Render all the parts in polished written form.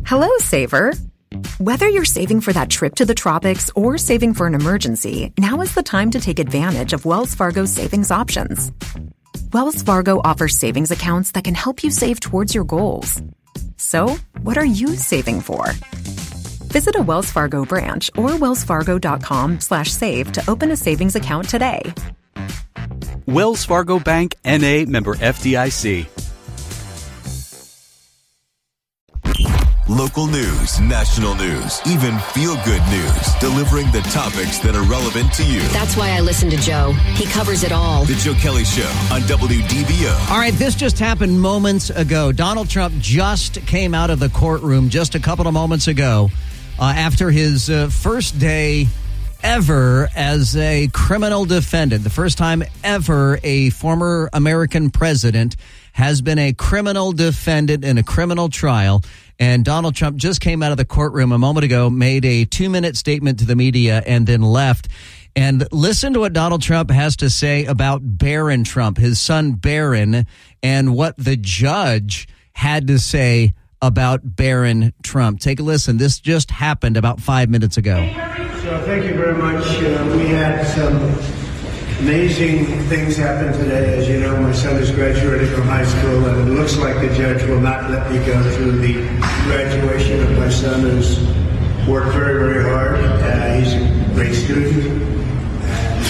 Hello, saver. Whether you're saving for that trip to the tropics or saving for an emergency, now is the time to take advantage of Wells Fargo's savings options. Wells Fargo offers savings accounts that can help you save towards your goals. So, what are you saving for? Visit a Wells Fargo branch or wellsfargo.com/save to open a savings account today. Wells Fargo Bank, N.A., member FDIC. Local news, national news, even feel-good news, delivering the topics that are relevant to you. That's why I listen to Joe. He covers it all. The Joe Kelley Show on WDBO. All right, this just happened moments ago. Donald Trump just came out of the courtroom just a couple of moments ago after his first day ever as a criminal defendant. The first time ever a former American president has been a criminal defendant in a criminal trial. And Donald Trump just came out of the courtroom a moment ago, made a 2-minute statement to the media, and then left. And listen to what Donald Trump has to say about Barron Trump, his son Barron, and what the judge had to say about Barron Trump. Take a listen. This just happened about 5 minutes ago. So thank you very much. We had some amazing things happen today. As you know, my son is graduating from high school, and it looks like the judge will not let me go through the graduation of my son, who's worked very, very hard. He's a great student. He's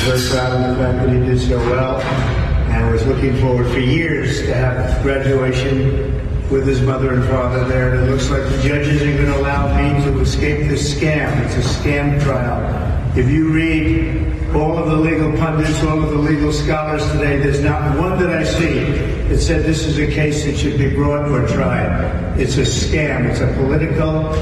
very proud of the fact that he did so well, and was looking forward for years to have graduation with his mother and father there. And it looks like the judge isn't going to allow me to escape this scam. It's a scam trial. If you read all of the legal pundits, all of the legal scholars today, there's not one that I see that said this is a case that should be brought or tried. It's a scam. It's a political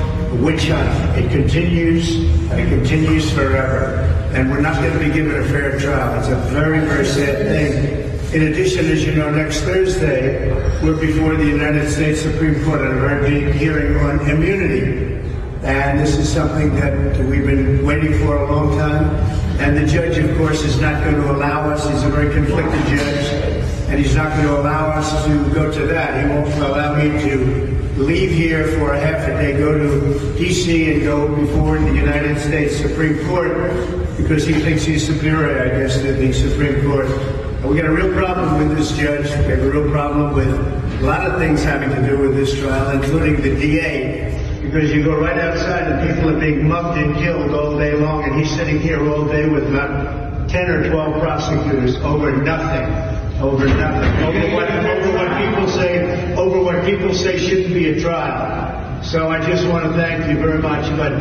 witch hunt. It continues, and it continues forever. And we're not going to be given a fair trial. It's a very, very sad thing. In addition, as you know, next Thursday, we're before the United States Supreme Court on a very big hearing on immunity. And this is something that we've been waiting for a long time. And the judge, of course, is not going to allow us. He's a very conflicted judge. And he's not going to allow us to go to that. He won't allow me to leave here for a half a day, go to D.C. and go before the United States Supreme Court because he thinks he's superior, I guess, to the Supreme Court. And we got a real problem with this judge. We have a real problem with a lot of things having to do with this trial, including the DA. Because you go right outside and people are being mugged and killed all day long, and he's sitting here all day with about 10 or 12 prosecutors over nothing, over what people say shouldn't be a trial. So I just want to thank you very much, but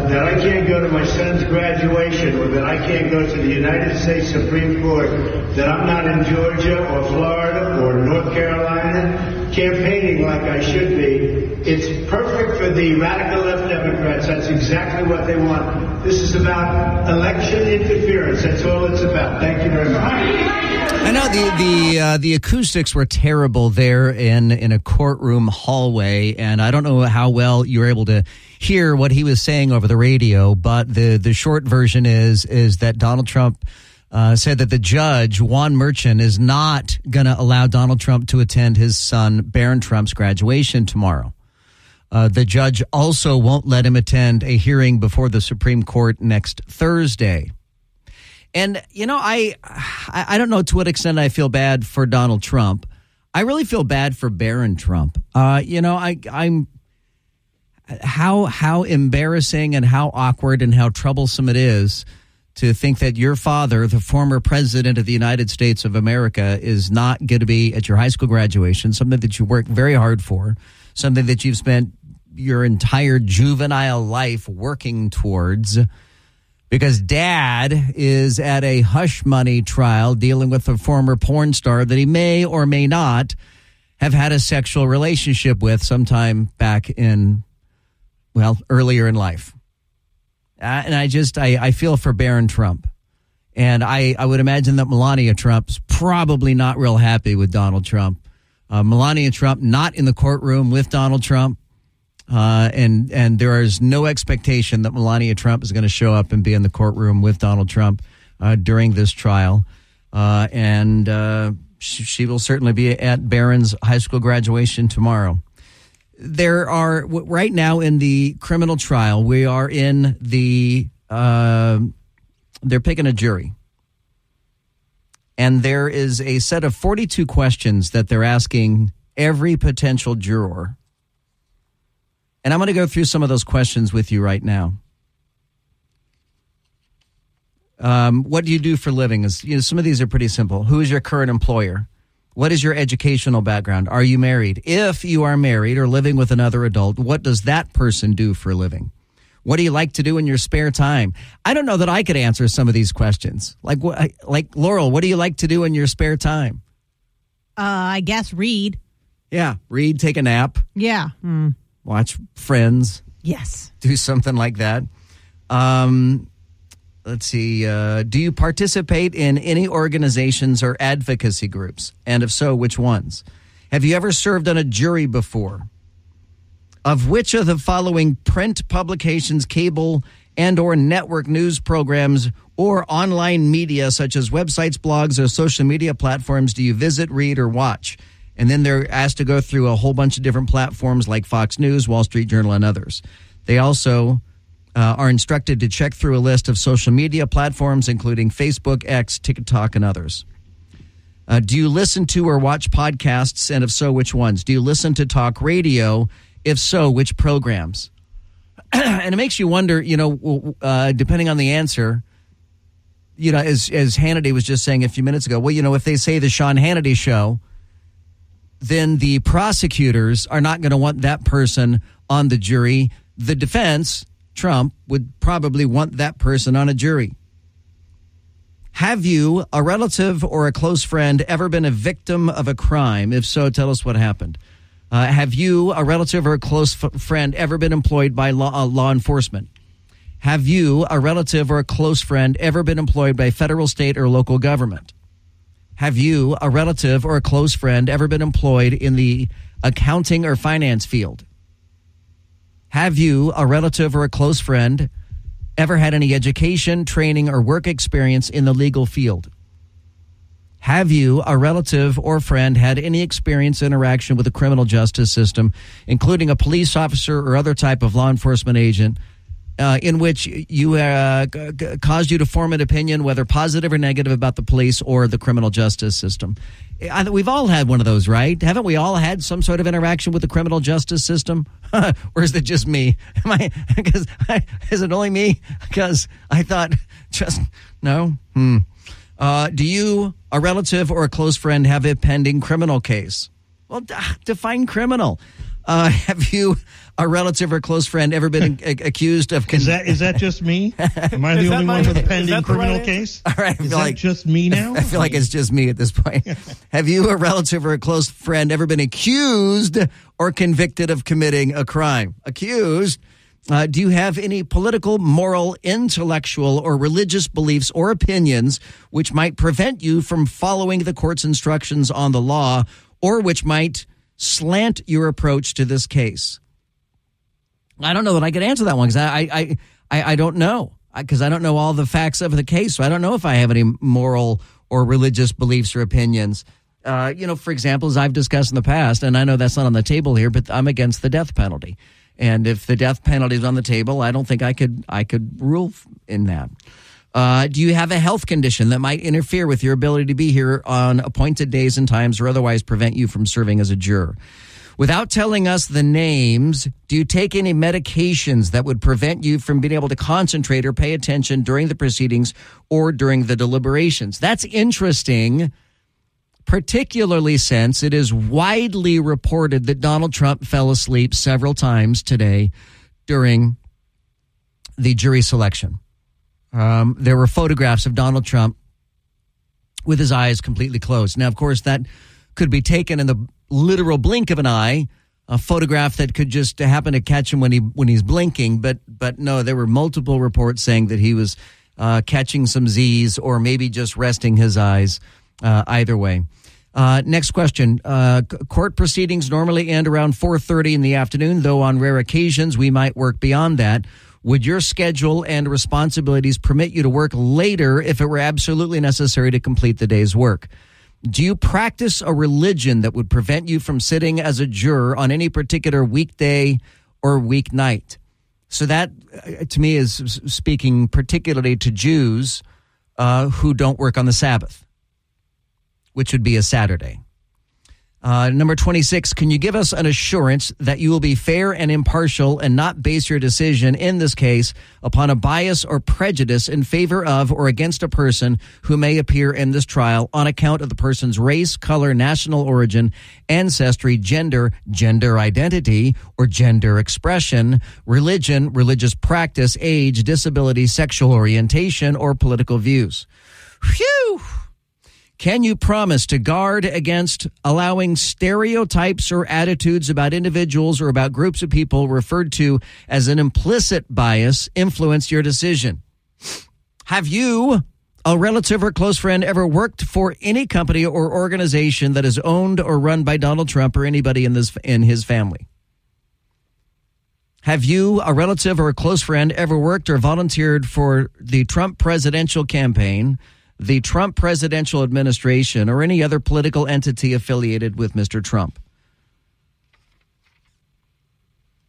that I can't go to my son's graduation, or that I can't go to the United States Supreme Court, that I'm not in Georgia or Florida or North Carolina campaigning like I should be. It's perfect for the radical left Democrats. That's exactly what they want. This is about election interference. That's all it's about. Thank you very much. I know the acoustics were terrible there in a courtroom hallway, and I don't know how well you were able to hear what he was saying over the radio, but the short version is that Donald Trump said that the judge, Juan Merchan, is not going to allow Donald Trump to attend his son Barron Trump's graduation tomorrow. The judge also won't let him attend a hearing before the Supreme Court next Thursday. And, you know, I don't know to what extent I feel bad for Donald Trump. I really feel bad for Barron Trump. I'm how embarrassing and how awkward and how troublesome it is to think that your father, the former president of the United States of America, is not going to be at your high school graduation, something that you worked very hard for, something that you've spent your entire juvenile life working towards, because dad is at a hush money trial dealing with a former porn star that he may or may not have had a sexual relationship with sometime back in, well, earlier in life. And I feel for Barron Trump. And I would imagine that Melania Trump's probably not real happy with Donald Trump. Melania Trump not in the courtroom with Donald Trump. And there is no expectation that Melania Trump is going to show up and be in the courtroom with Donald Trump during this trial. And she will certainly be at Barron's high school graduation tomorrow. there are, right now in the criminal trial, we are in the, they're picking a jury. And there is a set of 42 questions that they're asking every potential juror. And I'm going to go through some of those questions with you right now. What do you do for a living? Some of these are pretty simple. Who is your current employer? What is your educational background? Are you married? If you are married or living with another adult, what does that person do for a living? What do you like to do in your spare time? I don't know that I could answer some of these questions. Like Laurel, what do you like to do in your spare time? I guess read. Yeah, read, take a nap. Yeah. Watch Friends. Yes. Do something like that. Let's see. Do you participate in any organizations or advocacy groups? And if so, which ones? Have you ever served on a jury before? Of which of the following print publications, cable and or network news programs or online media such as websites, blogs, or social media platforms do you visit, read, or watch? And then they're asked to go through a whole bunch of different platforms like Fox News, Wall Street Journal, and others. They also are instructed to check through a list of social media platforms, including Facebook, X, TikTok, and others. Do you listen to or watch podcasts? And if so, which ones? Do you listen to talk radio? If so, which programs? And it makes you wonder, depending on the answer, as Hannity was just saying a few minutes ago, well, if they say the Sean Hannity show, then the prosecutors are not going to want that person on the jury. The defense, Trump, would probably want that person on a jury. Have you, a relative or a close friend, ever been a victim of a crime? If so, tell us what happened. Have you, a relative or a close friend, ever been employed by law enforcement? Have you, a relative or a close friend, ever been employed by federal, state, or local government? Have you, a relative or a close friend, ever been employed in the accounting or finance field? Have you, a relative or a close friend, ever had any education, training, or work experience in the legal field? Have you, a relative or friend, had any experience interaction with the criminal justice system, including a police officer or other type of law enforcement agent, in which you caused you to form an opinion, whether positive or negative, about the police or the criminal justice system? We've all had one of those, right? Haven't we all had some sort of interaction with the criminal justice system? Or is it just me? Is it only me? Because I thought, no? Do you, a relative or a close friend, have a pending criminal case? Well, define criminal. Have you, a relative or close friend, ever been accused of... Is that just me? Am I the only one with a pending criminal case? All right. Is that just me now? I feel like it's just me at this point. Have you, a relative or a close friend, ever been accused or convicted of committing a crime? Accused. Do you have any political, moral, intellectual, or religious beliefs or opinions which might prevent you from following the court's instructions on the law, or which might slant your approach to this case? I don't know that I could answer that one because I don't know, because I don't know all the facts of the case. So I don't know if I have any moral or religious beliefs or opinions. For example, as I've discussed in the past, and I know that's not on the table here, but I'm against the death penalty. And if the death penalty is on the table, I don't think I could rule in that. Do you have a health condition that might interfere with your ability to be here on appointed days and times, or otherwise prevent you from serving as a juror? Without telling us the names, do you take any medications that would prevent you from being able to concentrate or pay attention during the proceedings or during the deliberations? That's interesting, particularly since it is widely reported that Donald Trump fell asleep several times today during the jury selection. There were photographs of Donald Trump with his eyes completely closed. Now, of course, that could be taken in the literal blink of an eye, a photograph that could just happen to catch him when he's blinking. But no, there were multiple reports saying that he was catching some Z's or maybe just resting his eyes. Either way. Next question. Court proceedings normally end around 4:30 in the afternoon, though on rare occasions we might work beyond that. Would your schedule and responsibilities permit you to work later if it were absolutely necessary to complete the day's work? Do you practice a religion that would prevent you from sitting as a juror on any particular weekday or weeknight? So that, to me, is speaking particularly to Jews who don't work on the Sabbath, which would be a Saturday. Number 26, can you give us an assurance that you will be fair and impartial and not base your decision in this case upon a bias or prejudice in favor of or against a person who may appear in this trial on account of the person's race, color, national origin, ancestry, gender identity, or gender expression, religion, religious practice, age, disability, sexual orientation, or political views? Phew! Can you promise to guard against allowing stereotypes or attitudes about individuals or about groups of people referred to as an implicit bias influence your decision? Have you, a relative or close friend, ever worked for any company or organization that is owned or run by Donald Trump or anybody in his family? Have you, a relative or a close friend, ever worked or volunteered for the Trump presidential campaign, the Trump presidential administration, or any other political entity affiliated with Mr. Trump?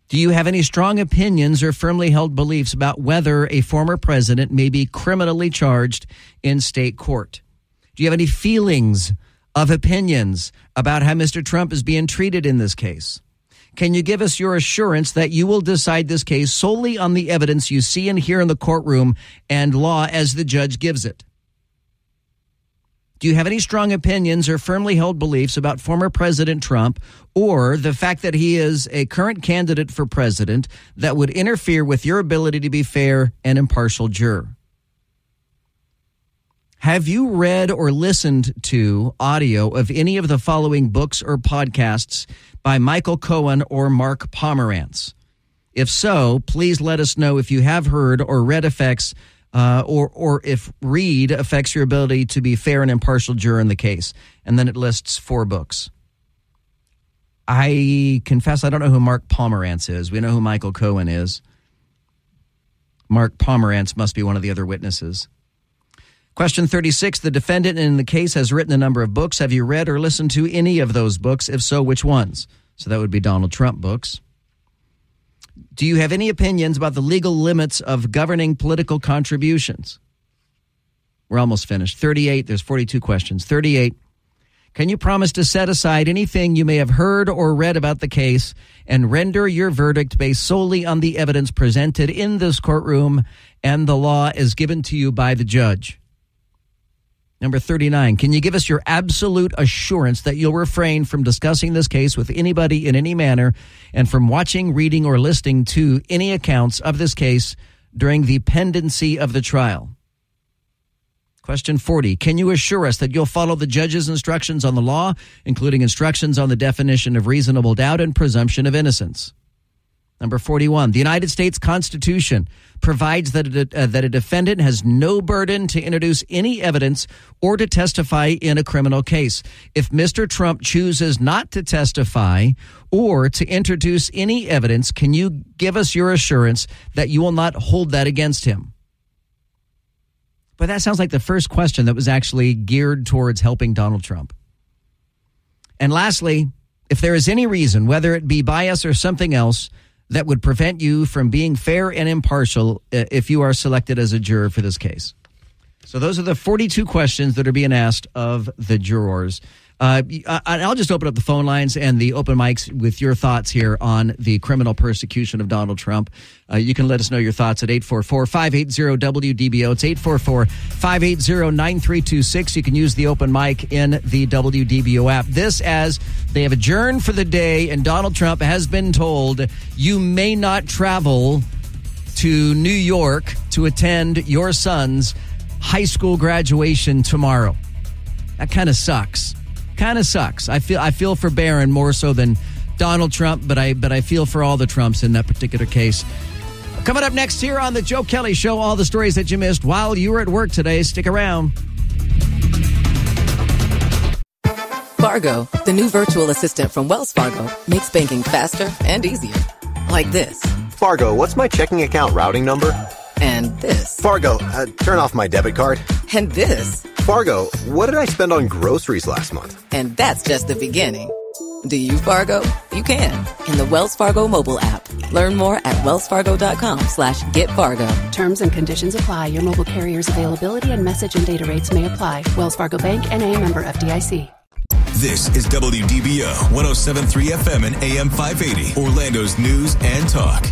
Do you have any strong opinions or firmly held beliefs about whether a former president may be criminally charged in state court? Do you have any feelings of opinions about how Mr. Trump is being treated in this case? Can you give us your assurance that you will decide this case solely on the evidence you see and hear in the courtroom and law as the judge gives it? Do you have any strong opinions or firmly held beliefs about former President Trump or the fact that he is a current candidate for president that would interfere with your ability to be fair and impartial juror? Have you read or listened to audio of any of the following books or podcasts by Michael Cohen or Mark Pomerantz? If so, please let us know if you have heard or read effects or if read affects your ability to be fair and impartial juror in the case. And then it lists 4 books. I confess I don't know who Mark Pomerantz is. We know who Michael Cohen is. Mark Pomerantz must be one of the other witnesses. Question 36, the defendant in the case has written a number of books. Have you read or listened to any of those books? If so, which ones? So that would be Donald Trump books. Do you have any opinions about the legal limits of governing political contributions? We're almost finished. 38, there's 42 questions. 38, can you promise to set aside anything you may have heard or read about the case and render your verdict based solely on the evidence presented in this courtroom and the law as given to you by the judge? Number 39, can you give us your absolute assurance that you'll refrain from discussing this case with anybody in any manner and from watching, reading, or listening to any accounts of this case during the pendency of the trial? Question 40, can you assure us that you'll follow the judge's instructions on the law, including instructions on the definition of reasonable doubt and presumption of innocence? Number 41, the United States Constitution provides that a defendant has no burden to introduce any evidence or to testify in a criminal case. If Mr. Trump chooses not to testify or to introduce any evidence, can you give us your assurance that you will not hold that against him? But that sounds like the first question that was actually geared towards helping Donald Trump. And lastly, if there is any reason, whether it be bias or something else, that would prevent you from being fair and impartial if you are selected as a juror for this case. So those are the 42 questions that are being asked of the jurors. I'll just open up the phone lines and the open mics with your thoughts here on the criminal persecution of Donald Trump. You can let us know your thoughts at 844-580-WDBO. It's 844-580-9326. You can use the open mic in the WDBO app. This as they have adjourned for the day and Donald Trump has been told you may not travel to New York to attend your son's high school graduation tomorrow. That kind of sucks. I feel for Barron more so than Donald Trump, but I feel for all the Trumps in that particular case. Coming up next here on the Joe Kelley Show, all the stories that you missed while you were at work today. Stick around. Fargo, the new virtual assistant from Wells Fargo, makes banking faster and easier. Like this. Fargo, what's my checking account routing number? And this. Fargo, turn off my debit card. And this. Fargo, what did I spend on groceries last month? And that's just the beginning. Do you, Fargo? You can in the Wells Fargo mobile app. Learn more at wellsfargo.com/getfargo. Terms and conditions apply. Your mobile carrier's availability and message and data rates may apply. Wells Fargo Bank, N.A., member FDIC. This is WDBO 107.3 FM and AM 580, Orlando's news and talk.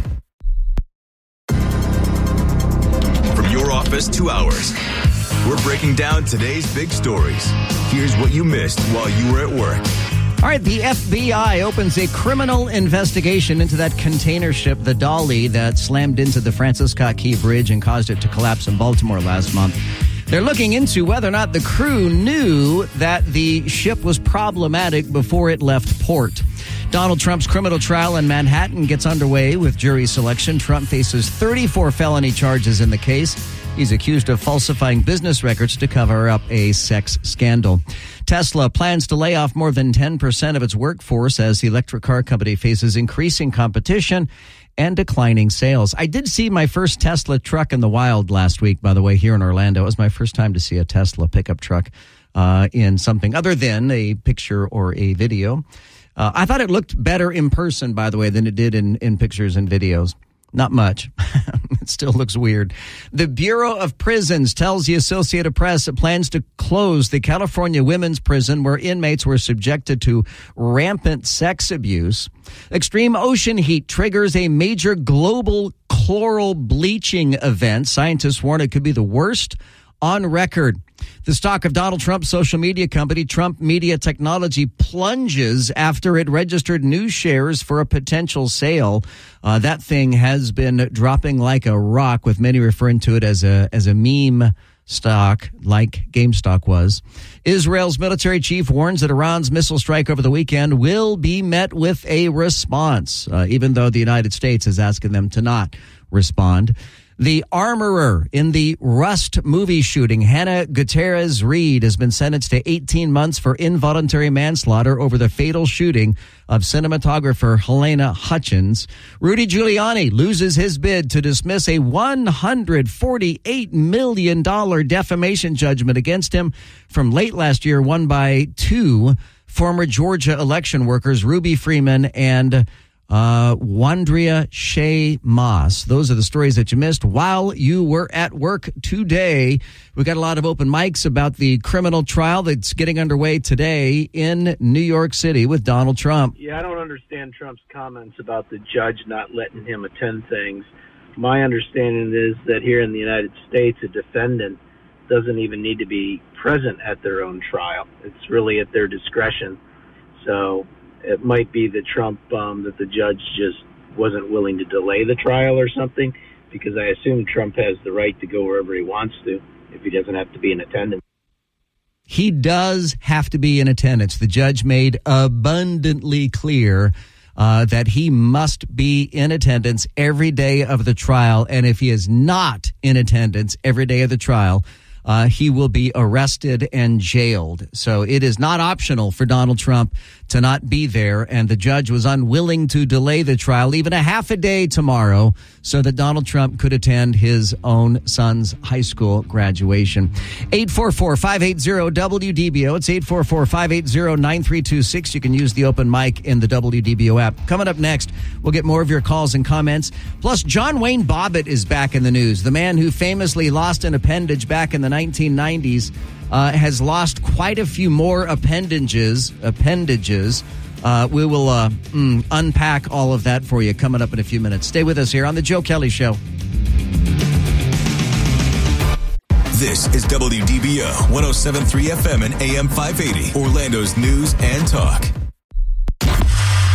From your office to ours, we're breaking down today's big stories. Here's what you missed while you were at work. All right, the FBI opens a criminal investigation into that container ship, the Dolly, that slammed into the Francis Scott Key Bridge and caused it to collapse in Baltimore last month. They're looking into whether or not the crew knew that the ship was problematic before it left port. Donald Trump's criminal trial in Manhattan gets underway with jury selection. Trump faces 34 felony charges in the case. He's accused of falsifying business records to cover up a sex scandal. Tesla plans to lay off more than 10% of its workforce as the electric car company faces increasing competition and declining sales. I did see my first Tesla truck in the wild last week, by the way, here in Orlando. It was my first time to see a Tesla pickup truck in something other than a picture or a video. I thought it looked better in person, by the way, than it did in pictures and videos. Not much. It still looks weird. The Bureau of Prisons tells the Associated Press it plans to close the California women's prison where inmates were subjected to rampant sex abuse. Extreme ocean heat triggers a major global chloral bleaching event. Scientists warn it could be the worst on record. The stock of Donald Trump's social media company, Trump Media Technology, plunges after it registered new shares for a potential sale. That thing has been dropping like a rock, with many referring to it as a meme stock, like GameStop was. Israel's military chief warns that Iran's missile strike over the weekend will be met with a response, even though the United States is asking them to not respond. The armorer in the Rust movie shooting, Hannah Gutierrez-Reed, has been sentenced to 18 months for involuntary manslaughter over the fatal shooting of cinematographer Helena Hutchins. Rudy Giuliani loses his bid to dismiss a $148 million defamation judgment against him from late last year, won by two former Georgia election workers, Ruby Freeman and Wandria Shea Moss. Those are the stories that you missed while you were at work today. We got a lot of open mics about the criminal trial that's getting underway today in New York City with Donald Trump. Yeah, I don't understand Trump's comments about the judge not letting him attend things. My understanding is that here in the United States, a defendant doesn't even need to be present at their own trial. It's really at their discretion. So it might be that Trump, that the judge just wasn't willing to delay the trial or something, because I assume Trump has the right to go wherever he wants to if he doesn't have to be in attendance. He does have to be in attendance. The judge made abundantly clear that he must be in attendance every day of the trial. And if he is not in attendance every day of the trial, he will be arrested and jailed. So it is not optional for Donald Trump to not be there. And the judge was unwilling to delay the trial even a half a day tomorrow so that Donald Trump could attend his own son's high school graduation. 844-580-WDBO. It's 844-580-9326. You can use the open mic in the WDBO app. Coming up next, we'll get more of your calls and comments. Plus, John Wayne Bobbitt is back in the news. The man who famously lost an appendage back in the 1990s has lost quite a few more appendages. We will unpack all of that for you coming up in a few minutes. Stay with us here on The Joe Kelley Show. This is WDBO 107.3 FM and AM 580, Orlando's news and talk.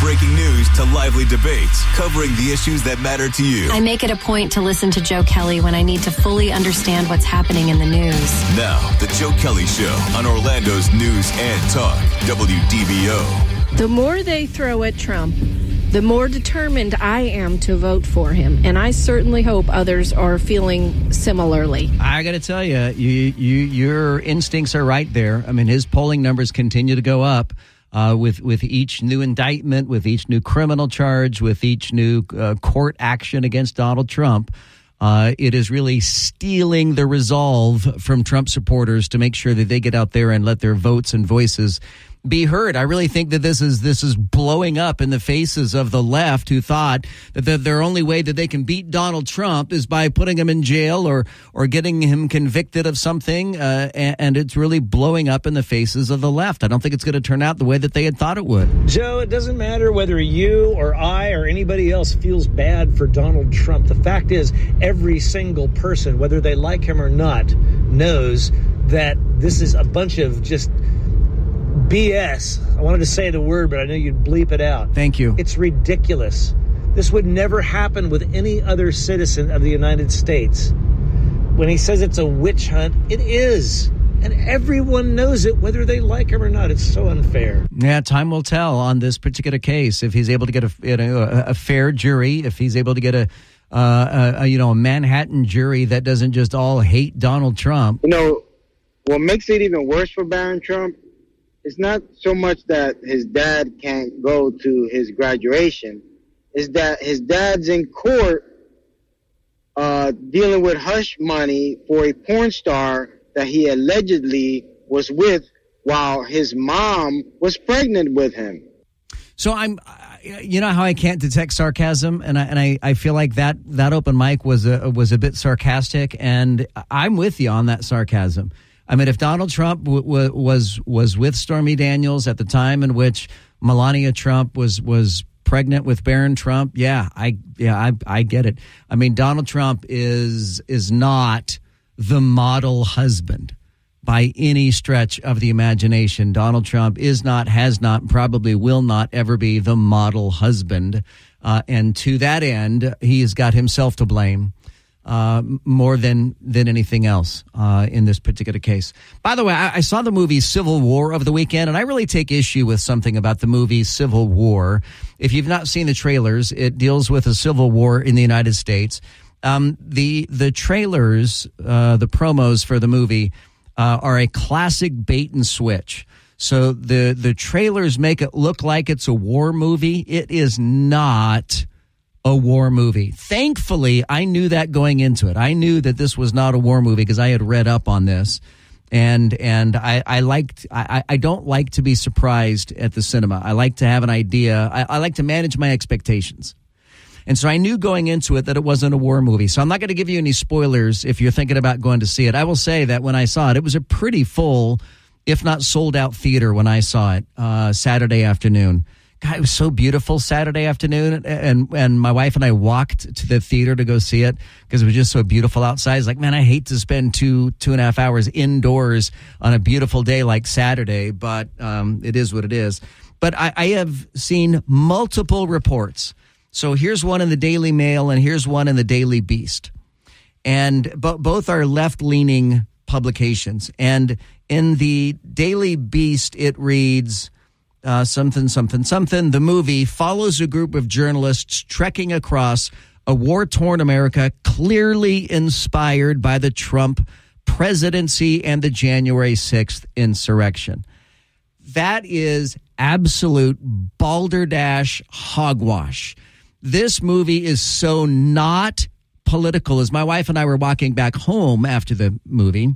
Breaking news to lively debates, covering the issues that matter to you. I make it a point to listen to Joe Kelley when I need to fully understand what's happening in the news. Now, The Joe Kelley Show on Orlando's news and talk, WDBO. The more they throw at Trump, the more determined I am to vote for him. And I certainly hope others are feeling similarly. I got to tell you, your instincts are right there. I mean, his polling numbers continue to go up. With each new indictment, with each new criminal charge, with each new court action against Donald Trump. It is really stealing the resolve from Trump supporters to make sure that they get out there and let their votes and voices be heard. I really think that this is blowing up in the faces of the left, who thought that their only way that they can beat Donald Trump is by putting him in jail or getting him convicted of something. And it's really blowing up in the faces of the left. I don't think it's going to turn out the way that they had thought it would. Joe, it doesn't matter whether you or I or anybody else feels bad for Donald Trump. The fact is, every single person, whether they like him or not, knows that this is a bunch of just BS. I wanted to say the word, but I know you'd bleep it out. Thank you. It's ridiculous. This would never happen with any other citizen of the United States. When he says it's a witch hunt, it is. And everyone knows it, whether they like him or not. It's so unfair. Yeah, time will tell on this particular case. If he's able to get a fair jury, if he's able to get a Manhattan jury that doesn't just all hate Donald Trump. What makes it even worse for Barron Trump, it's not so much that his dad can't go to his graduation. It's that his dad's in court dealing with hush money for a porn star that he allegedly was with while his mom was pregnant with him. So you know how I can't detect sarcasm, and I feel like that open mic was a bit sarcastic, and I'm with you on that sarcasm. I mean, if Donald Trump was with Stormy Daniels at the time in which Melania Trump was pregnant with Barron Trump, I get it. I mean, Donald Trump is not the model husband by any stretch of the imagination. Donald Trump is not, has not, probably will not ever be the model husband. And to that end, he has got himself to blame. More than anything else in this particular case. By the way, I saw the movie Civil War over the weekend, and I really take issue with something about the movie Civil War. If you've not seen the trailers, it deals with a civil war in the United States. The trailers, the promos for the movie are a classic bait and switch. So the trailers make it look like it's a war movie. It is not a war movie. Thankfully, I knew that going into it. I knew that this was not a war movie because I had read up on this, and I don't like to be surprised at the cinema. I like to have an idea. I like to manage my expectations. And so I knew going into it that it wasn't a war movie. So I'm not going to give you any spoilers if you're thinking about going to see it. I will say that when I saw it, it was a pretty full, if not sold out theater when I saw it Saturday afternoon. God, it was so beautiful Saturday afternoon, and my wife and I walked to the theater to go see it because it was just so beautiful outside. It's like, man, I hate to spend two and a half hours indoors on a beautiful day like Saturday, but it is what it is. But I have seen multiple reports. So here's one in the Daily Mail and here's one in the Daily Beast. And both are left-leaning publications. And in the Daily Beast, it reads something. The movie follows a group of journalists trekking across a war-torn America, clearly inspired by the Trump presidency and the January 6th insurrection. That is absolute balderdash hogwash. This movie is so not political. As my wife and I were walking back home after the movie,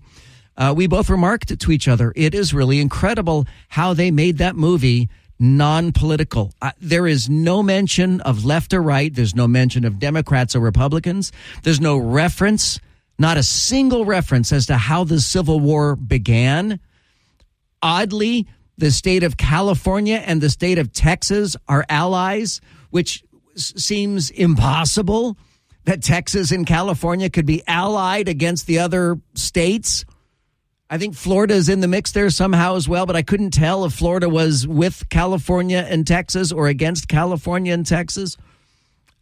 we both remarked to each other, it is really incredible how they made that movie non-political. There is no mention of left or right. There's no mention of Democrats or Republicans. There's no reference, not a single reference as to how the Civil War began. Oddly, the state of California and the state of Texas are allies, which seems impossible that Texas and California could be allied against the other states. I think Florida is in the mix there somehow as well, but I couldn't tell if Florida was with California and Texas or against California and Texas.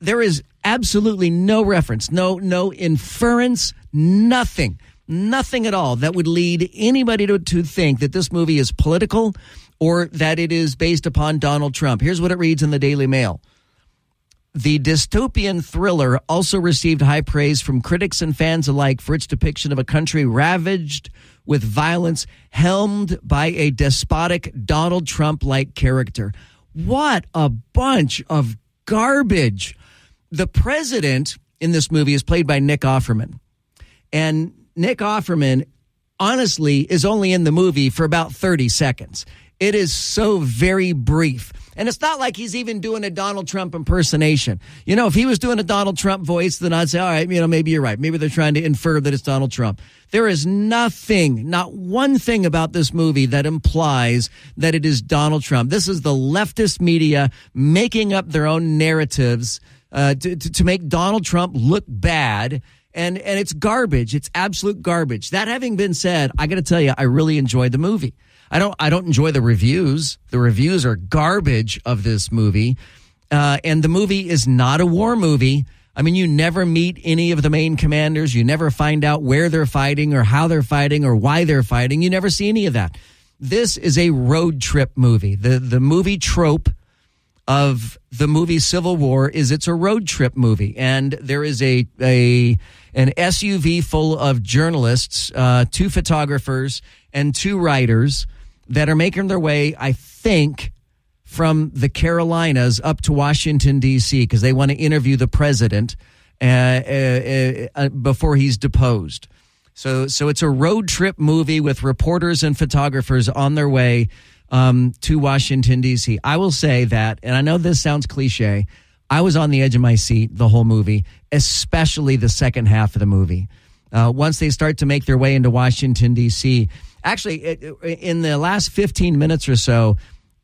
There is absolutely no reference, no inference, nothing at all that would lead anybody to think that this movie is political or that it is based upon Donald Trump. Here's what it reads in the Daily Mail. The dystopian thriller also received high praise from critics and fans alike for its depiction of a country ravaged with violence, helmed by a despotic Donald Trump-like character. What a bunch of garbage. The president in this movie is played by Nick Offerman. And Nick Offerman, honestly, is only in the movie for about 30 seconds. It is so very brief. And it's not like he's even doing a Donald Trump impersonation. You know, if he was doing a Donald Trump voice, then I'd say, all right, you know, maybe you're right. Maybe they're trying to infer that it's Donald Trump. There is nothing, not one thing about this movie that implies that it is Donald Trump. This is the leftist media making up their own narratives to make Donald Trump look bad. And it's garbage. It's absolute garbage. That having been said, I got to tell you, I really enjoyed the movie. I don't enjoy the reviews. The reviews are garbage of this movie. And the movie is not a war movie. I mean, you never meet any of the main commanders. You never find out where they're fighting or how they're fighting or why they're fighting. You never see any of that. This is a road trip movie. The movie trope of the movie Civil War is it's a road trip movie. And there is an SUV full of journalists, 2 photographers and 2 writers that are making their way, I think, from the Carolinas up to Washington, D.C., because they want to interview the president before he's deposed. So it's a road trip movie with reporters and photographers on their way to Washington, D.C. I will say that, and I know this sounds cliche, I was on the edge of my seat the whole movie, especially the second half of the movie. Once they start to make their way into Washington, D.C., actually, in the last 15 minutes or so,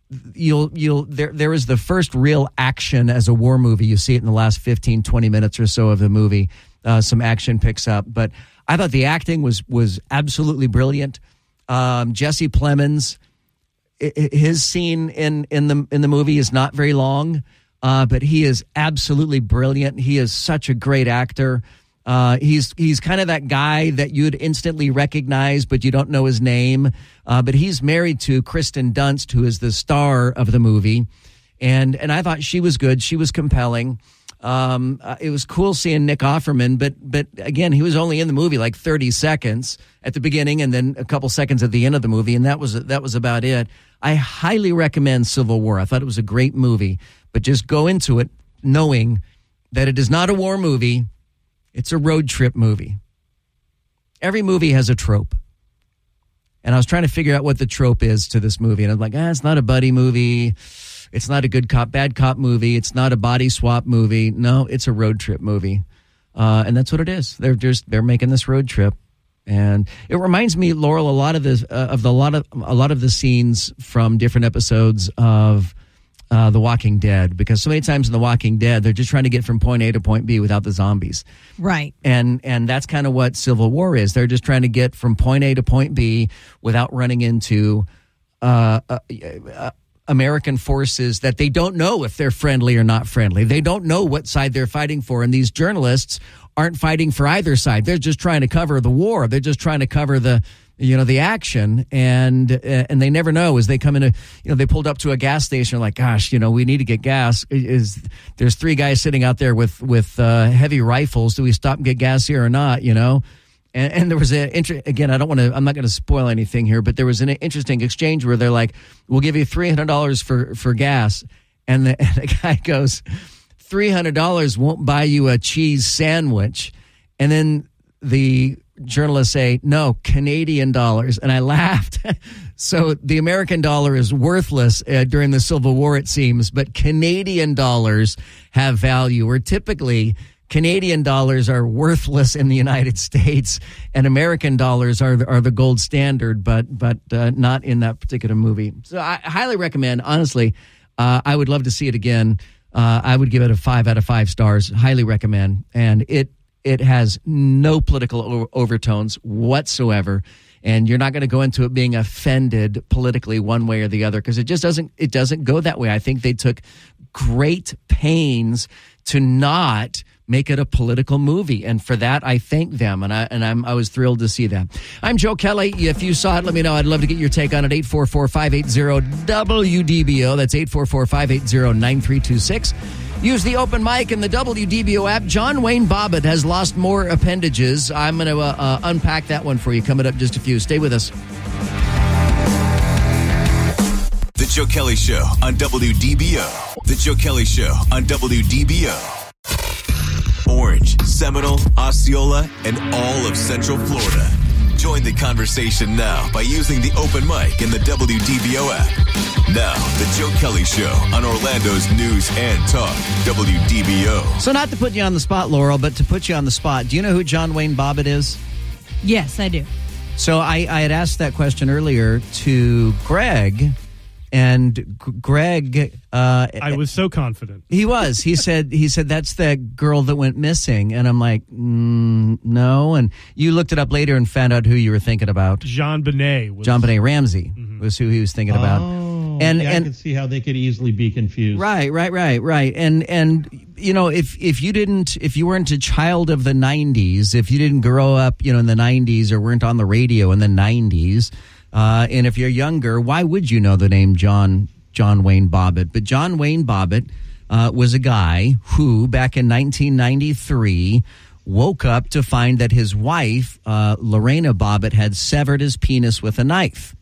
there is the first real action as a war movie. You see it in the last 15, 20 minutes or so of the movie. Some action picks up. But I thought the acting was absolutely brilliant. Jesse Plemons, his scene in the movie is not very long, but he is absolutely brilliant. He is such a great actor. He's kind of that guy that you'd instantly recognize, but you don't know his name. But he's married to Kristen Dunst, who is the star of the movie. And I thought she was good. She was compelling. It was cool seeing Nick Offerman, but again, he was only in the movie like 30 seconds at the beginning and then a couple seconds at the end of the movie. And that was about it. I highly recommend Civil War. I thought it was a great movie, but just go into it knowing that it is not a war movie. It's a road trip movie. Every movie has a trope. And I was trying to figure out what the trope is to this movie. And I'm like, it's not a buddy movie. It's not a good cop, bad cop movie. It's not a body swap movie. No, it's a road trip movie. And that's what it is. They're making this road trip. And it reminds me, Laurel, a lot of the scenes from different episodes of The Walking Dead, because so many times in The Walking Dead, they're just trying to get from point A to point B without the zombies. Right. And that's kind of what Civil War is. They're just trying to get from point A to point B without running into American forces that they don't know if they're friendly or not friendly. They don't know what side they're fighting for. And these journalists aren't fighting for either side. They're just trying to cover the war. They're just trying to cover the action, and they never know as they come into, they pulled up to a gas station, like, gosh, we need to get gas. There's 3 guys sitting out there with heavy rifles. Do we stop and get gas here or not? And there was again, I'm not going to spoil anything here, but there was an interesting exchange where they're like, we'll give you $300 for gas. And the guy goes, $300 won't buy you a cheese sandwich. And then the journalists say, no, Canadian dollars. And I laughed. So the American dollar is worthless during the Civil War, it seems, but Canadian dollars have value, or typically Canadian dollars are worthless in the United States, and American dollars are the gold standard, but not in that particular movie. So I highly recommend, honestly, I would love to see it again. I would give it a 5 out of 5 stars. Highly recommend. And it has no political overtones whatsoever. And you're not going to go into it being offended politically one way or the other, because it doesn't go that way. I think they took great pains to not make it a political movie, and for that I thank them, and I was thrilled to see that. I'm Joe Kelley. If you saw it, let me know. I'd love to get your take on it. 844-580-WDBO. That's 844-580-9326. Use the open mic in the WDBO app. John Wayne Bobbitt has lost more appendages. I'm going to unpack that one for you coming up in just a few. Stay with us. The Joe Kelley Show on WDBO. The Joe Kelley Show on WDBO. Orange Seminole, Osceola, and all of Central Florida. Join the conversation now by using the open mic in the WDBO app. Now, the Joe Kelley Show on Orlando's News and Talk, WDBO. So not to put you on the spot, Laurel, but to put you on the spot, do you know who John Wayne Bobbitt is? Yes, I do. So I had asked that question earlier to Greg, and Greg... I was so confident. He was. He said that's the girl that went missing. And I'm like, no. And you looked it up later and found out who you were thinking about. John Benet Ramsey was who he was thinking about. And I can see how they could easily be confused. Right. And you know, if you weren't a child of the 90s, if you didn't grow up, in the 90s or weren't on the radio in the 90s, and if you're younger, why would you know the name John Wayne Bobbitt? But John Wayne Bobbitt was a guy who, back in 1993, woke up to find that his wife, Lorena Bobbitt, had severed his penis with a knife.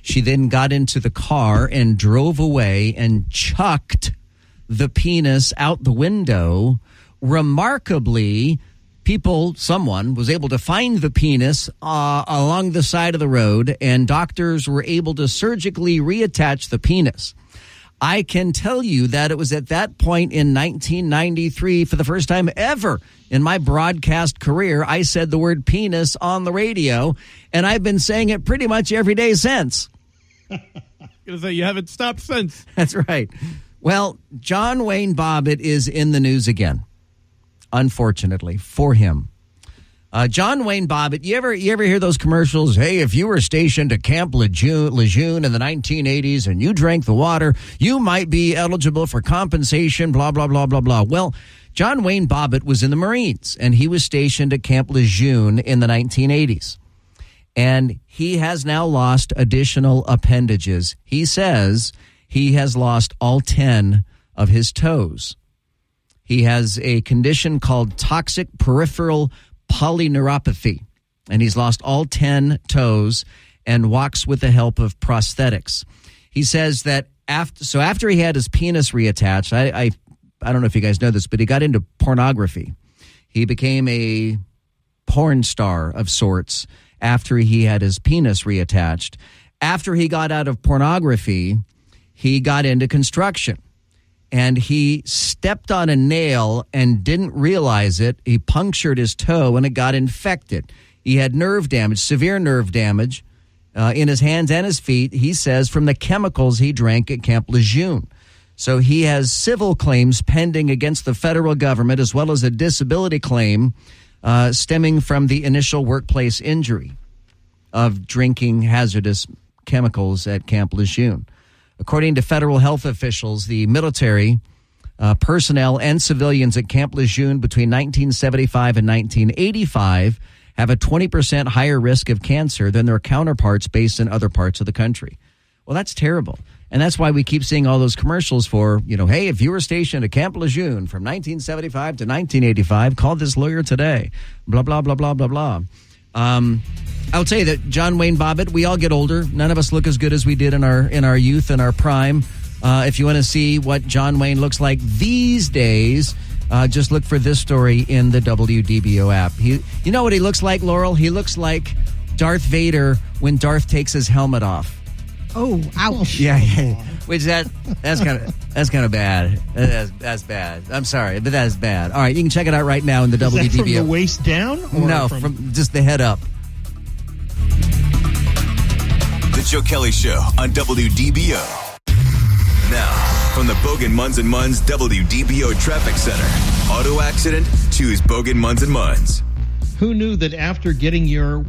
She then got into the car and drove away and chucked the penis out the window. Remarkably, someone was able to find the penis along the side of the road, and doctors were able to surgically reattach the penis. I can tell you that it was at that point in 1993, for the first time ever in my broadcast career, I said the word penis on the radio, and I've been saying it pretty much every day since. Gonna say you haven't stopped since. That's right. Well, John Wayne Bobbitt is in the news again, unfortunately for him. John Wayne Bobbitt, you ever hear those commercials? Hey, if you were stationed at Camp Lejeune in the 1980s and you drank the water, you might be eligible for compensation, blah, blah, blah, blah, blah. Well, John Wayne Bobbitt was in the Marines, and he was stationed at Camp Lejeune in the 1980s. And he has now lost additional appendages. He says he has lost all 10 of his toes. He has a condition called toxic peripheral polyneuropathy, and he's lost all 10 toes and walks with the help of prosthetics. He says that after he had his penis reattached, I don't know if you guys know this, but he got into pornography. He became a porn star of sorts after he had his penis reattached. After he got out of pornography, he got into construction. And he stepped on a nail and didn't realize it. He punctured his toe and it got infected. He had nerve damage, severe nerve damage in his hands and his feet, he says, from the chemicals he drank at Camp Lejeune. So he has civil claims pending against the federal government, as well as a disability claim stemming from the initial workplace injury of drinking hazardous chemicals at Camp Lejeune. According to federal health officials, the military personnel and civilians at Camp Lejeune between 1975 and 1985 have a 20% higher risk of cancer than their counterparts based in other parts of the country. Well, that's terrible. And that's why we keep seeing all those commercials for, hey, if you were stationed at Camp Lejeune from 1975 to 1985, call this lawyer today. Blah, blah, blah, blah, blah, blah. I'll tell you that John Wayne Bobbitt, we all get older. None of us look as good as we did in our youth and our prime. If you want to see what John Wayne looks like these days, just look for this story in the WDBO app. You know what he looks like, Laurel? He looks like Darth Vader when Darth takes his helmet off. Oh, ouch! Yeah. Which that's kind of bad. That's bad. I'm sorry, but that's bad. All right, you can check it out right now in the WDBO. Is that from the waist down? Or no, from just the head up. The Joe Kelley Show on WDBO. Now, from the Bogan Munz & Munz WDBO Traffic Center. Auto accident? Choose Bogan Munz & Munz. Who knew that after getting your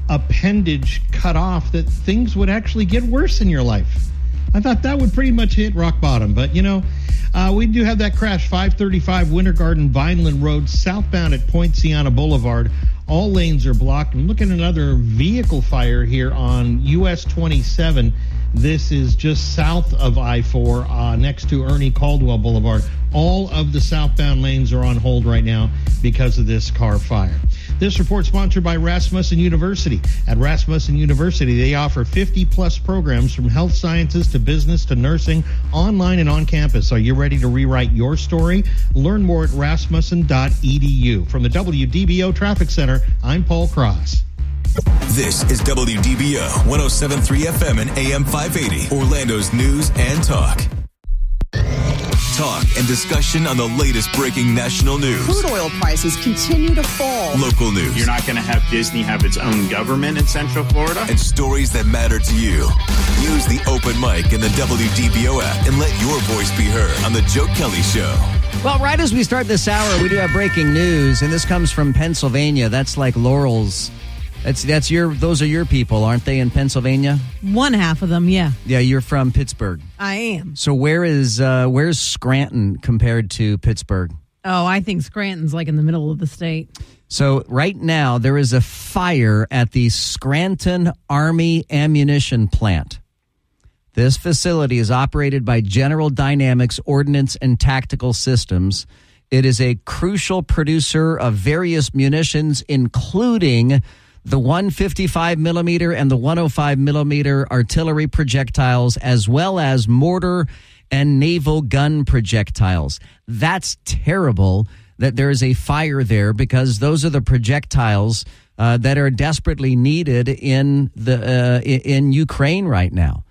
appendage cut off that things would actually get worse in your life? I thought that would pretty much hit rock bottom. But, we do have that crash, 535 Winter Garden Vineland Road, southbound at Point Siena Boulevard. All lanes are blocked. I'm looking at another vehicle fire here on US 27. This is just south of I-4 next to Ernie Caldwell Boulevard. All of the southbound lanes are on hold right now because of this car fire. This report sponsored by Rasmussen University. At Rasmussen University, they offer 50-plus programs from health sciences to business to nursing, online and on campus. Are you ready to rewrite your story? Learn more at rasmussen.edu. From the WDBO Traffic Center, I'm Paul Cross. This is WDBO 107.3 FM and AM 580, Orlando's news and talk. Talk and discussion on the latest breaking national news. Crude oil prices continue to fall. Local news. You're not going to have Disney have its own government in Central Florida. And stories that matter to you. Use the open mic in the WDBO app and let your voice be heard on the Joe Kelley Show. Well, right as we start this hour, we do have breaking news, and this comes from Pennsylvania. That's like Laurel's. Those are your people, aren't they, in Pennsylvania? One half of them, yeah. Yeah, you're from Pittsburgh. I am. So where's Scranton compared to Pittsburgh? Oh, I think Scranton's like in the middle of the state. So right now there is a fire at the Scranton Army Ammunition Plant. This facility is operated by General Dynamics Ordnance and Tactical Systems. It is a crucial producer of various munitions, including the 155 millimeter and the 105 millimeter artillery projectiles, as well as mortar and naval gun projectiles. That's terrible that there is a fire there, because those are the projectiles that are desperately needed in Ukraine right now.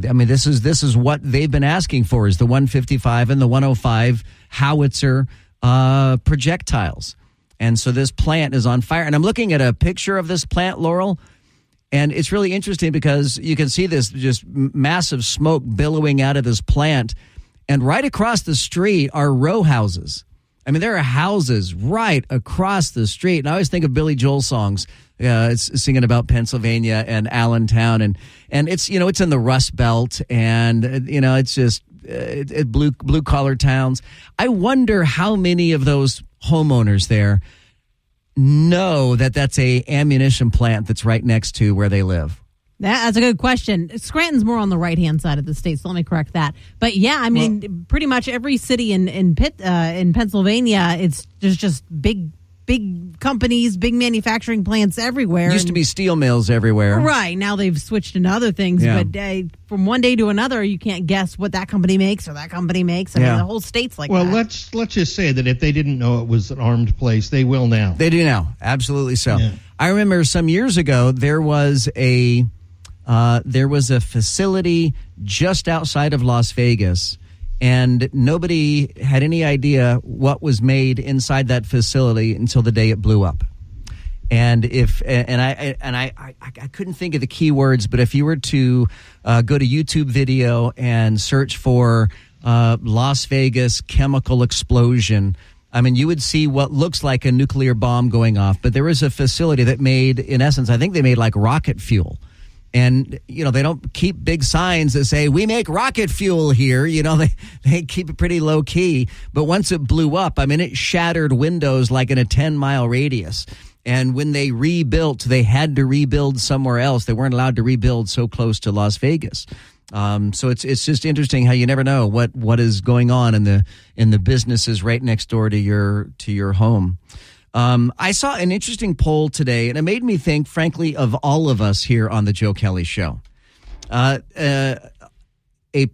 I mean, this is what they've been asking for, is the 155 and the 105 howitzer projectiles. And so this plant is on fire. And I'm looking at a picture of this plant, Laurel, and it's really interesting because you can see this just massive smoke billowing out of this plant. And right across the street are row houses. I mean, there are houses right across the street. And I always think of Billy Joel songs. It's singing about Pennsylvania and Allentown. And it's, it's in the Rust Belt. And, it's just blue collar towns. I wonder how many of those homeowners there know that that's a ammunition plant that's right next to where they live. That's a good question. Scranton's more on the right-hand side of the state, so let me correct that. But yeah, I mean, pretty much every city in Pennsylvania, there's just big companies, big manufacturing plants everywhere. Used to be steel mills everywhere. Right. Now they've switched into other things. Yeah. But from one day to another, you can't guess what that company makes or that company makes. I mean, the whole state's like that. Well, let's just say that if they didn't know it was an armed place, they will now. They do now. Absolutely so. Yeah. I remember some years ago, there was a facility just outside of Las Vegas, and nobody had any idea what was made inside that facility until the day it blew up. And I couldn't think of the key words, but if you were to go to YouTube video and search for Las Vegas chemical explosion, I mean, you would see what looks like a nuclear bomb going off. But there was a facility that made, in essence, I think they made like rocket fuel. And, they don't keep big signs that say, we make rocket fuel here. They keep it pretty low key. But once it blew up, I mean, it shattered windows like in a 10-mile radius. And when they rebuilt, they had to rebuild somewhere else. They weren't allowed to rebuild so close to Las Vegas. So it's just interesting how you never know what is going on in the businesses right next door to your home. I saw an interesting poll today, and it made me think, frankly, of all of us here on the Joe Kelley Show. A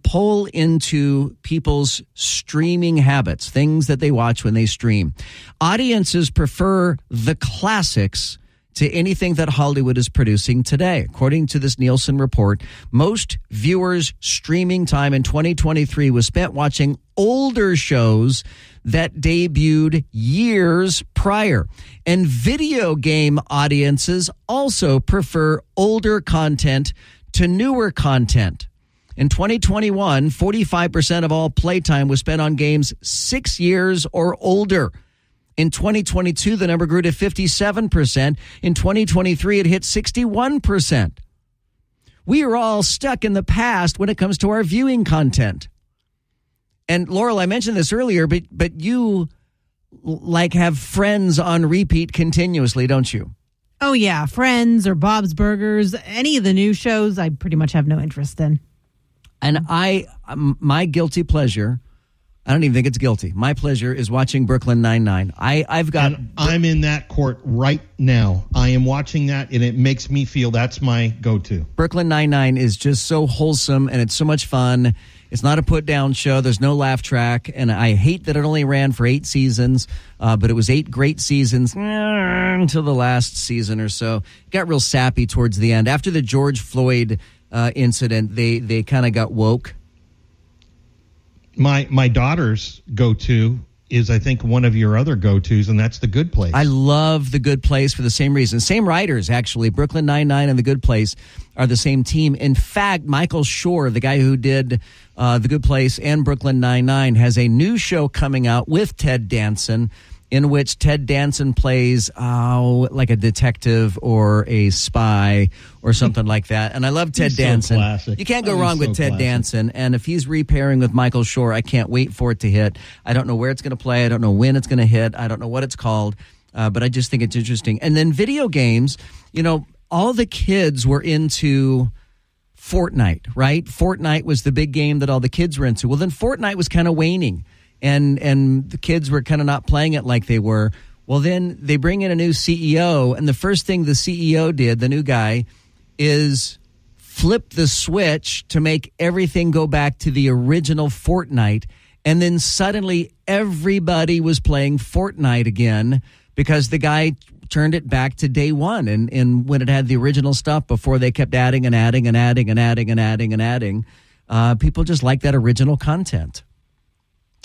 poll into people's streaming habits, things that they watch when they stream. Audiences prefer the classics to anything that Hollywood is producing today. According to this Nielsen report, most viewers' streaming time in 2023 was spent watching older shows that debuted years prior. And video game audiences also prefer older content to newer content. In 2021, 45% of all playtime was spent on games 6 years or older. In 2022, the number grew to 57%. In 2023, it hit 61%. We are all stuck in the past when it comes to our viewing content. And Laurel, I mentioned this earlier, but you have Friends on repeat continuously, don't you? Oh, yeah. Friends or Bob's Burgers, any of the new shows, I pretty much have no interest in. And my guilty pleasure I don't even think it's guilty. My pleasure is watching Brooklyn Nine-Nine. I'm in that court right now. I am watching that, and it makes me feel that's my go-to. Brooklyn Nine-Nine is just so wholesome, and it's so much fun. It's not a put-down show. There's no laugh track, and I hate that it only ran for 8 seasons, but it was 8 great seasons until the last season or so. It got real sappy towards the end. After the George Floyd incident, they kind of got woke. My daughter's go-to is, I think, one of your other go-tos, and that's The Good Place. I love The Good Place for the same reason. Same writers, actually. Brooklyn Nine-Nine and The Good Place are the same team. In fact, Michael Schur, the guy who did The Good Place and Brooklyn Nine-Nine, has a new show coming out with Ted Danson, in which Ted Danson plays like a detective or a spy or something like that. And I love Ted Danson. Classic. You can't go wrong with Ted Danson. And if he's repairing with Michael Schur, I can't wait for it to hit. I don't know where it's going to play. I don't know when it's going to hit. I don't know what it's called. But I just think it's interesting. And then video games, all the kids were into Fortnite, right? Fortnite was the big game that all the kids were into. Well, then Fortnite was kind of waning. And the kids were kind of not playing it like they were. Well, then they bring in a new CEO, and the first thing the CEO did, the new guy, is flip the switch to make everything go back to the original Fortnite. And then suddenly everybody was playing Fortnite again because the guy turned it back to day one. And when it had the original stuff before they kept adding and adding and adding and adding and adding and adding, people just like that original content.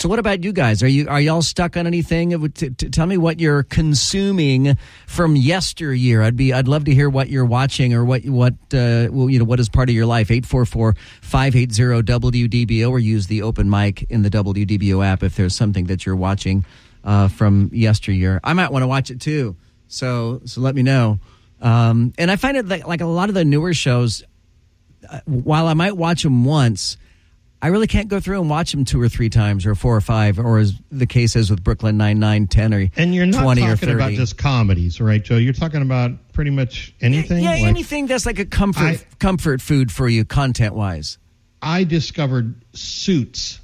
So what about you guys? Are y'all stuck on anything? Tell me what you're consuming from yesteryear. I'd love to hear what you're watching or what is part of your life. 844-580-WDBO, or use the open mic in the WDBO app if there's something that you're watching from yesteryear. I might want to watch it too. So let me know. And I find it like a lot of the newer shows, while I might watch them once, I really can't go through and watch them 2 or 3 times or 4 or 5, or as the case is with Brooklyn Nine-Nine, 10 or 20 or 30. And you're not talking about just comedies, right, Joe? You're talking about pretty much anything? Yeah, anything that's like a comfort food for you, content-wise. I discovered Suits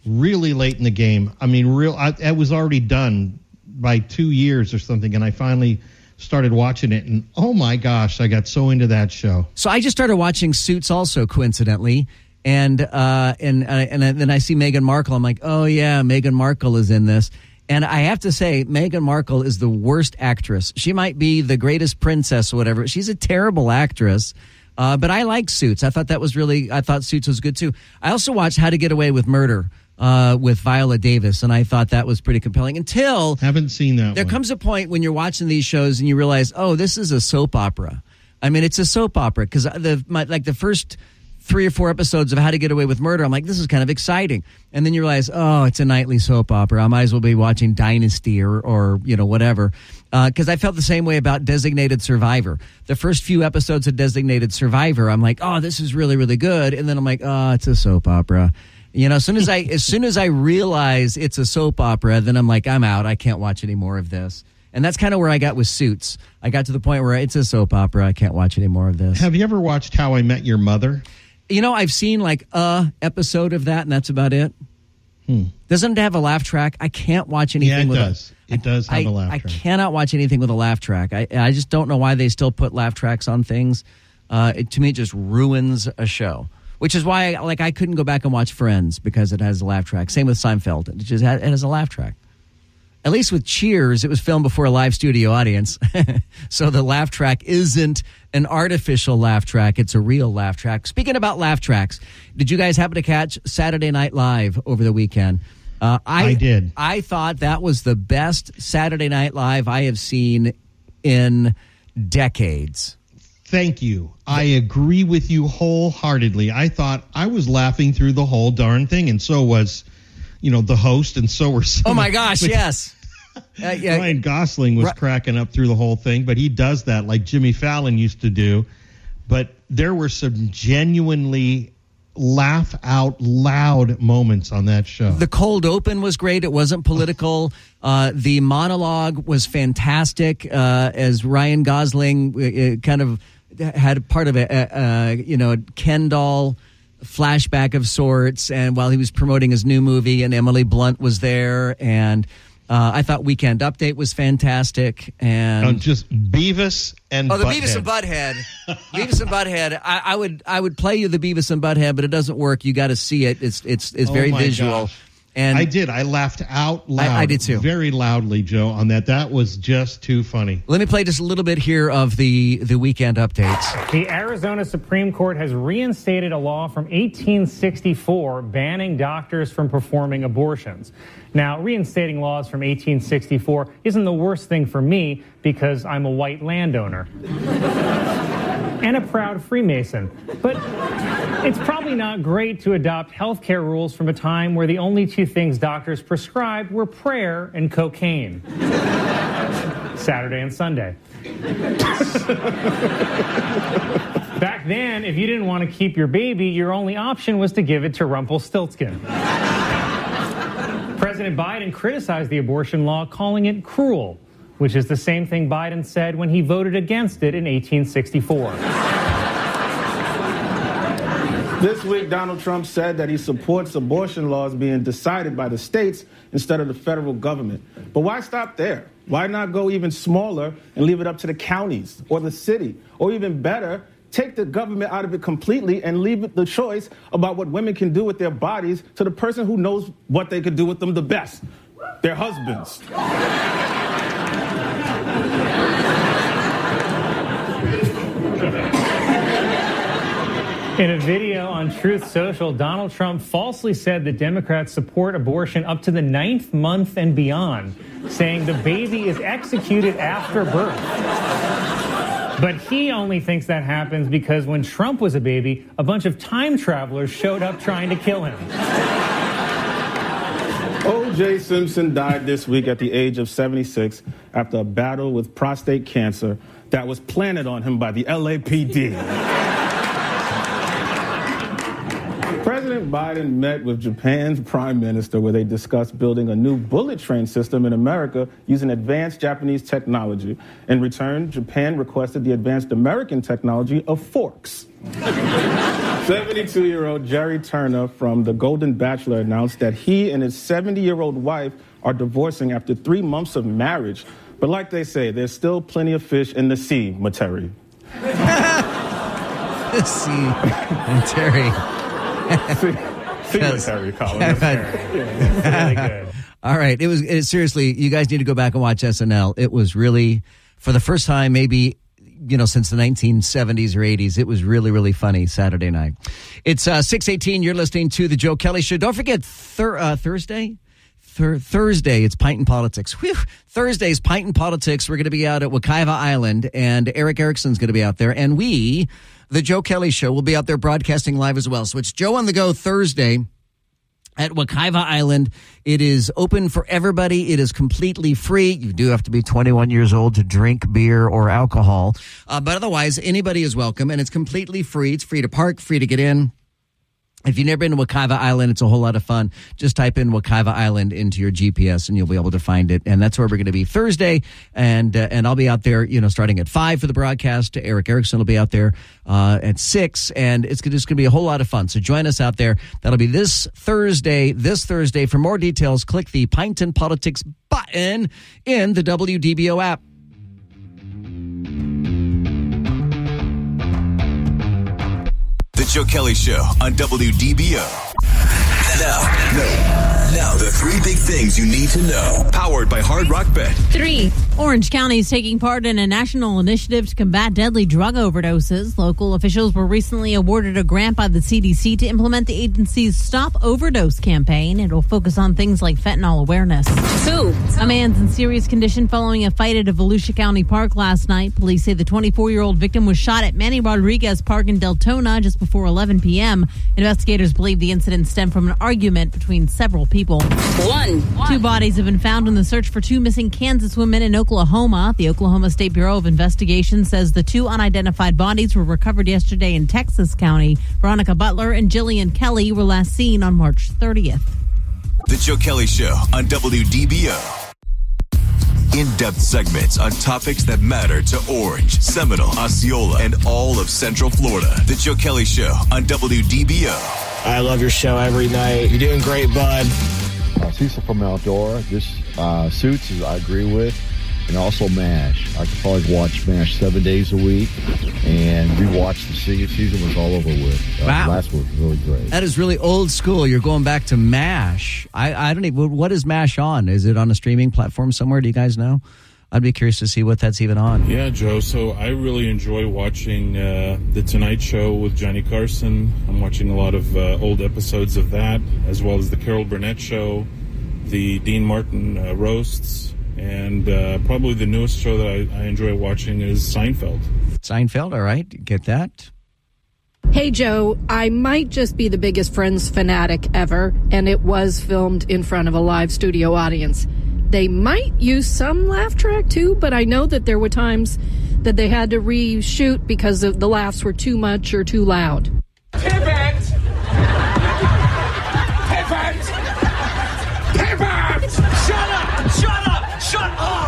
really late in the game. I mean, it was already done by 2 years or something, and I finally started watching it, and oh my gosh, I got so into that show. So I just started watching Suits also, coincidentally. And then I see Meghan Markle. I'm like, oh yeah, Meghan Markle is in this. And I have to say, Meghan Markle is the worst actress. She might be the greatest princess or whatever. She's a terrible actress. But I like Suits. I thought Suits was good too. I also watched How to Get Away with Murder with Viola Davis, and I thought that was pretty compelling. Until haven't seen that. There comes a point when you're watching these shows and you realize, oh, this is a soap opera. I mean, it's a soap opera because the first 3 or 4 episodes of How to Get Away with Murder, I'm like, this is kind of exciting. And then you realize, oh, it's a nightly soap opera. I might as well be watching Dynasty or whatever. Because I felt the same way about Designated Survivor. The first few episodes of Designated Survivor, I'm like, oh, this is really, really good. And then I'm like, oh, it's a soap opera. As soon as I realize it's a soap opera, then I'm like, I'm out. I can't watch any more of this. And that's kind of where I got with Suits. I got to the point where it's a soap opera. I can't watch any more of this. Have you ever watched How I Met Your Mother? I've seen like a episode of that, and that's about it. Doesn't it have a laugh track? I can't watch anything with it. It does have a laugh track. I cannot watch anything with a laugh track. I just don't know why they still put laugh tracks on things. To me, it just ruins a show. Which is why I couldn't go back and watch Friends because it has a laugh track. Same with Seinfeld. It has a laugh track. At least with Cheers, it was filmed before a live studio audience. So the laugh track isn't an artificial laugh track. It's a real laugh track. Speaking about laugh tracks, did you guys happen to catch Saturday Night Live over the weekend? I did. I thought that was the best Saturday Night Live I have seen in decades. Thank you. I agree with you wholeheartedly. I thought I was laughing through the whole darn thing, and so was the host, and so were some. Oh my gosh, yes. Ryan Gosling was cracking up through the whole thing, but he does that like Jimmy Fallon used to do. But there were some genuinely laugh out loud moments on that show. The cold open was great. It wasn't political. The monologue was fantastic as Ryan Gosling kind of had part of a Ken doll flashback of sorts, and while he was promoting his new movie, and Emily Blunt was there, and I thought Weekend Update was fantastic. And just Beavis and Butthead. The Beavis and Butthead. Beavis and Butthead. I would play you the Beavis and Butthead, but it doesn't work. You got to see it. It's very visual. Gosh. And I did. I laughed out loud. I did too. Very loudly, Joe, on that. That was just too funny. Let me play just a little bit here of the Weekend Updates. The Arizona Supreme Court has reinstated a law from 1864 banning doctors from performing abortions. Now, reinstating laws from 1864 isn't the worst thing for me because I'm a white landowner and a proud Freemason. But it's probably not great to adopt healthcare rules from a time where the only two things doctors prescribed were prayer and cocaine. Saturday and Sunday. Back then, if you didn't want to keep your baby, your only option was to give it to Rumpelstiltskin. President Biden criticized the abortion law, calling it cruel, which is the same thing Biden said when he voted against it in 1864. This week, Donald Trump said that he supports abortion laws being decided by the states instead of the federal government. But why stop there? Why not go even smaller and leave it up to the counties or the city? Or even better, take the government out of it completely and leave the choice about what women can do with their bodies to the person who knows what they could do with them the best, their husbands. In a video on Truth Social, Donald Trump falsely said that Democrats support abortion up to the 9th month and beyond, saying the baby is executed after birth. But he only thinks that happens because when Trump was a baby, a bunch of time travelers showed up trying to kill him. O.J. Simpson died this week at the age of 76 after a battle with prostate cancer that was planted on him by the LAPD. President Biden met with Japan's prime minister where they discussed building a new bullet train system in America using advanced Japanese technology. In return, Japan requested the advanced American technology of forks. 72-year-old Jerry Turner from The Golden Bachelor announced that he and his 70-year-old wife are divorcing after 3 months of marriage. But like they say, there's still plenty of fish in the sea, Materi. The sea, Materi. Secretary Colin. Really good. All right. It was seriously, you guys need to go back and watch SNL. It was really, for the first time, maybe, since the 1970s or 80s, it was really, really funny Saturday night. It's 6:18. You're listening to The Joe Kelley Show. Don't forget Thursday. Thursday, it's Pint and Politics. Whew. Thursday's Pint and Politics. We're going to be out at Wekiva Island, and Eric Erickson's going to be out there. And we, The Joe Kelley Show, will be out there broadcasting live as well. So it's Joe on the Go Thursday at Wekiva Island. It is open for everybody. It is completely free. You do have to be 21 years old to drink beer or alcohol. But otherwise, anybody is welcome, and it's completely free. It's free to park, free to get in. If you've never been to Wekiva Island, it's a whole lot of fun. Just type in Wekiva Island into your GPS and you'll be able to find it. And that's where we're going to be Thursday. And I'll be out there, starting at 5 for the broadcast. Eric Erickson will be out there at 6. And it's just going to be a whole lot of fun. So join us out there. That'll be this Thursday. For more details, click the Pint and Politics button in the WDBO app. The Joe Kelley Show on WDBO. Now, the 3 big things you need to know. Powered by Hard Rock Bet. 3. Orange County is taking part in a national initiative to combat deadly drug overdoses. Local officials were recently awarded a grant by the CDC to implement the agency's Stop Overdose campaign. It will focus on things like fentanyl awareness. 2. A man's in serious condition following a fight at a Volusia County park last night. Police say the 24-year-old victim was shot at Manny Rodriguez Park in Deltona just before 11 p.m. Investigators believe the incident stemmed from an argument between several people. 1. 2 bodies have been found in the search for 2 missing Kansas women in Oklahoma. The Oklahoma State Bureau of Investigation says the 2 unidentified bodies were recovered yesterday in Texas County. Veronica Butler and Jillian Kelley were last seen on March 30th. The Joe Kelley Show on WDBO. In-depth segments on topics that matter to Orange, Seminole, Osceola, and all of Central Florida. The Joe Kelley Show on WDBO. I love your show every night. You're doing great, bud. Cecil from Eldora. This Suits, is I agree with. And also MASH. I could probably watch MASH 7 days a week and rewatch the season was all over with. Wow. Last one was really great. That is really old school. You're going back to MASH. I don't even, what is MASH on? Is it on a streaming platform somewhere? Do you guys know? I'd be curious to see what that's even on. Yeah, Joe. So I really enjoy watching The Tonight Show with Johnny Carson. I'm watching a lot of old episodes of that, as well as The Carol Burnett Show, the Dean Martin roasts. And probably the newest show that I enjoy watching is Seinfeld. Seinfeld, all right. Get that. Hey, Joe, I might just be the biggest Friends fanatic ever, and it was filmed in front of a live studio audience. They might use some laugh track, too, but I know that there were times that they had to reshoot because of the laughs were too much or too loud. Pivot! Pivot! Pivot! Shut up! Shut up! Shut up!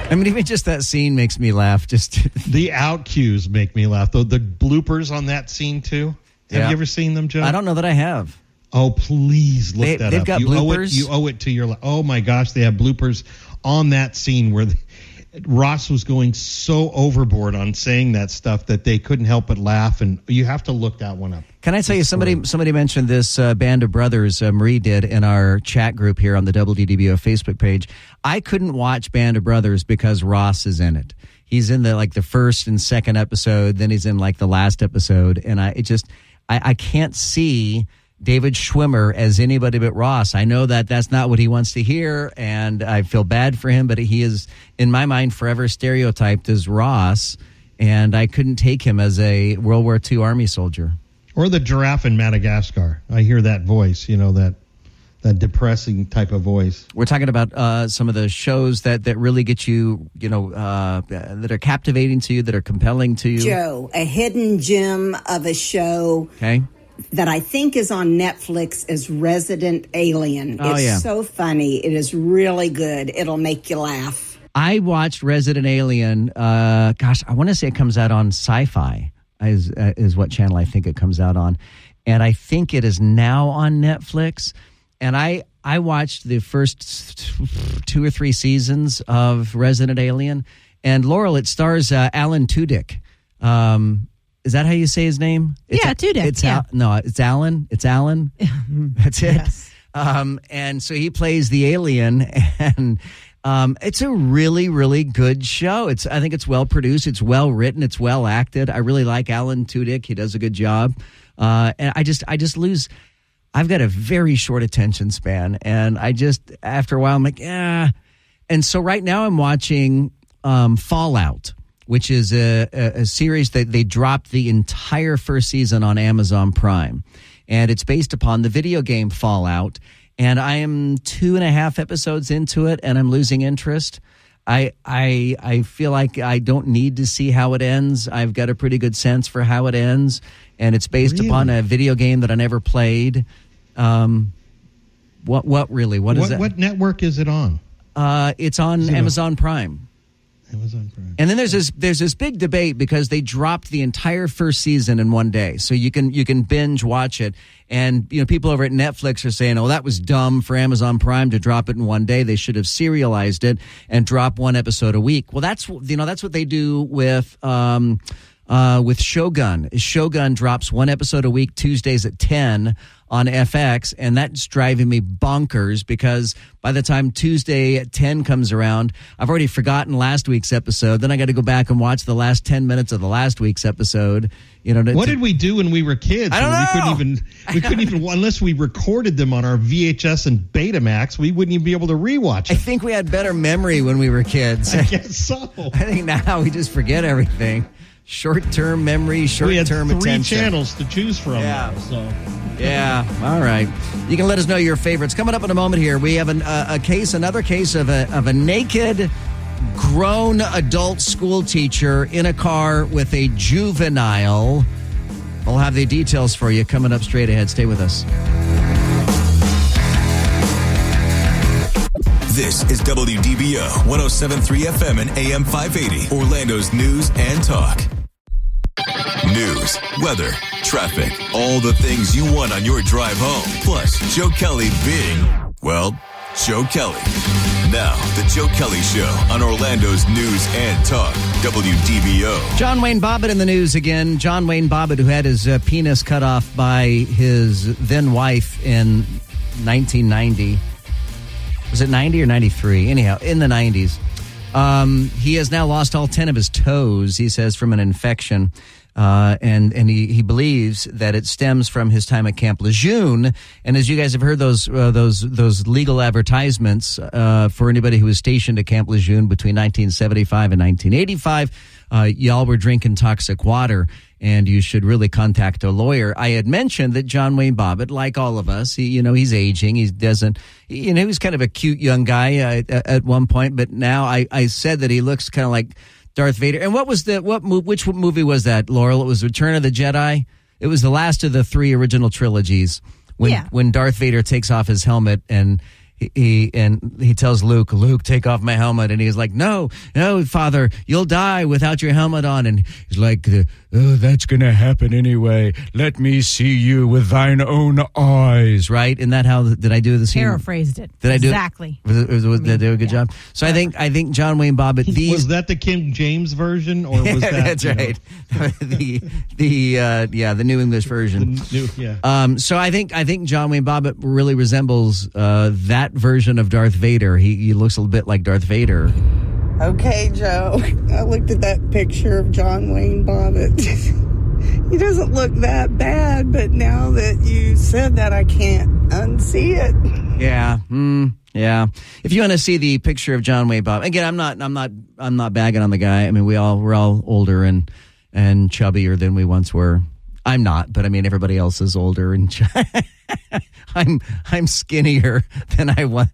I mean, even just that scene makes me laugh. Just the out cues make me laugh. The bloopers on that scene, too. Have you ever seen them, Joe? I don't know that I have. Oh, please look that up. They've got bloopers? You owe it to your... Oh, my gosh, they have bloopers on that scene where Ross was going so overboard on saying that stuff that they couldn't help but laugh, and you have to look that one up. Can I tell you, somebody mentioned this Band of Brothers, Marie did, in our chat group here on the WDBO Facebook page. I couldn't watch Band of Brothers because Ross is in it. He's in the first and second episode, then he's in the last episode, and I can't see David Schwimmer as anybody but Ross. I know that that's not what he wants to hear, and I feel bad for him, but he is, in my mind, forever stereotyped as Ross, and I couldn't take him as a World War II Army soldier. Or the giraffe in Madagascar. I hear that voice, that depressing type of voice. We're talking about some of the shows that really get you, that are captivating to you, that are compelling to you. Joe, a hidden gem of a show. Okay. That I think is on Netflix is Resident Alien. It's so funny. It is really good. It'll make you laugh. I watched Resident Alien. I want to say it comes out on Sci-Fi is what channel I think it comes out on. And I think it is now on Netflix. And I watched the first 2 or 3 seasons of Resident Alien. And Laurel, it stars Alan Tudyk. Is that how you say his name? Tudyk. It's Alan. It's Alan. That's it. Yes. And so he plays the alien, and it's a really, really good show. I think it's well produced. It's well written. It's well acted. I really like Alan Tudyk. He does a good job. And I just lose. I've got a very short attention span, and after a while I'm like, yeah. And so right now I'm watching Fallout, which is a series that they dropped the entire first season on Amazon Prime. And it's based upon the video game Fallout. And I am 2.5 episodes into it, and I'm losing interest. I feel like I don't need to see how it ends. I've got a pretty good sense for how it ends. And it's based upon a video game that I never played. What really? What is that? What network is it on? It's on Amazon Prime. Amazon Prime. And then there's this big debate because they dropped the entire first season in one day, so you can binge watch it. And people over at Netflix are saying, "Oh, that was dumb for Amazon Prime to drop it in one day. They should have serialized it and drop one episode a week." Well, that's what they do with Shogun. Shogun drops one episode a week Tuesdays at 10 on FX, and that's driving me bonkers because by the time Tuesday at 10 comes around, I've already forgotten last week's episode. Then I got to go back and watch the last 10 minutes of the last week's episode. What did we do when we were kids? I don't know. We couldn't even unless we recorded them on our VHS and Betamax, we wouldn't even be able to rewatch it. I think we had better memory when we were kids. I guess so. I think now we just forget everything. Short-term memory, short-term attention. We had 3 channels to choose from. Yeah. Now, so. Yeah. All right. You can let us know your favorites. Coming up in a moment here, we have another case of a naked, grown adult school teacher in a car with a juvenile. We'll have the details for you coming up straight ahead. Stay with us. This is WDBO 107.3 FM and AM 580, Orlando's news and talk. News, weather, traffic, all the things you want on your drive home. Plus, Joe Kelley being, well, Joe Kelley. Now, the Joe Kelley Show on Orlando's news and talk. WDBO. John Wayne Bobbitt in the news again. John Wayne Bobbitt, who had his penis cut off by his then wife in 1990. Was it 90 or 93? Anyhow, in the 90s. He has now lost all 10 of his toes, he says, from an infection. And he believes that it stems from his time at Camp Lejeune. And as you guys have heard those legal advertisements, for anybody who was stationed at Camp Lejeune between 1975 and 1985, y'all were drinking toxic water, and you should really contact a lawyer. I had mentioned that John Wayne Bobbitt, like all of us, he's aging. He doesn't, he was kind of a cute young guy at one point, but now I said that he looks kind of like Darth Vader. And which movie was that, Laurel? It was Return of the Jedi. It was the last of the 3 original trilogies when Darth Vader takes off his helmet and he tells Luke, take off my helmet. And he's like, no, Father, you'll die without your helmet on. And he's like, that's going to happen anyway. Let me see you with thine own eyes. Right? Isn't that how, did I do the scene? Paraphrased it. Did I do exactly. Did I do a good job? So I think John Wayne Bobbitt, was that the King James version, or was that that's right. the New English version. So I think John Wayne Bobbitt really resembles that version of Darth Vader. He looks a little bit like Darth Vader. Okay, Joe. I looked at that picture of John Wayne Bobbitt. He doesn't look that bad, but now that you said that, I can't unsee it. Yeah. Yeah. If you want to see the picture of John Wayne Bobbitt, again, I'm not bagging on the guy. I mean, we're all older and chubbier than we once were. I'm not, but I mean, everybody else is older and I'm skinnier than I was.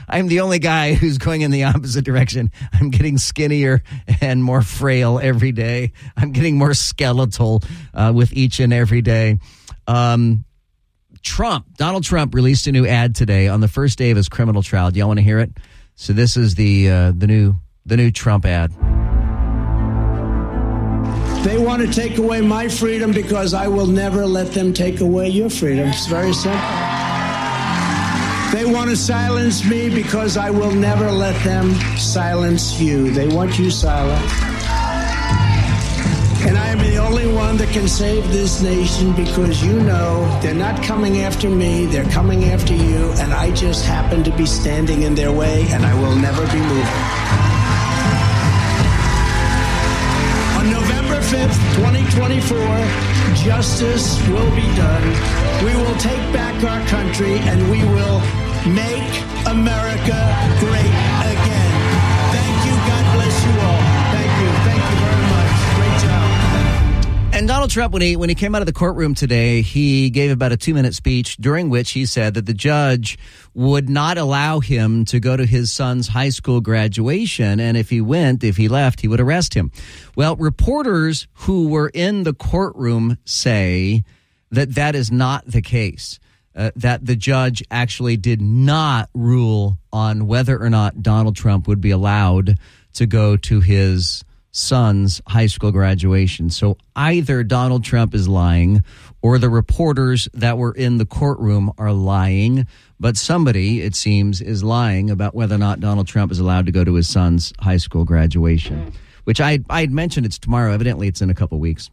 I'm the only guy who's going in the opposite direction. I'm getting skinnier and more frail every day. I'm getting more skeletal with each and every day. Donald Trump released a new ad today on the first day of his criminal trial. Do y'all want to hear it? So this is the new Trump ad. They want to take away my freedom because I will never let them take away your freedom. It's very simple. They want to silence me because I will never let them silence you. They want you silent. And I am the only one that can save this nation because you know they're not coming after me, they're coming after you, and I just happen to be standing in their way, and I will never be moving. On November 5th, 2024, justice will be done. We will take back our country and we will make America great again. Thank you. God bless you all. Thank you. Thank you very much. Great job. And Donald Trump, when he came out of the courtroom today, he gave about a 2-minute speech during which he said that the judge would not allow him to go to his son's high school graduation. And if he left, he would arrest him. Well, reporters who were in the courtroom say that is not the case, that the judge actually did not rule on whether or not Donald Trump would be allowed to go to his son's high school graduation. So either Donald Trump is lying or the reporters that were in the courtroom are lying, but somebody, it seems, is lying about whether or not Donald Trump is allowed to go to his son's high school graduation, which I'd mentioned it's tomorrow. Evidently, it's in a couple weeks.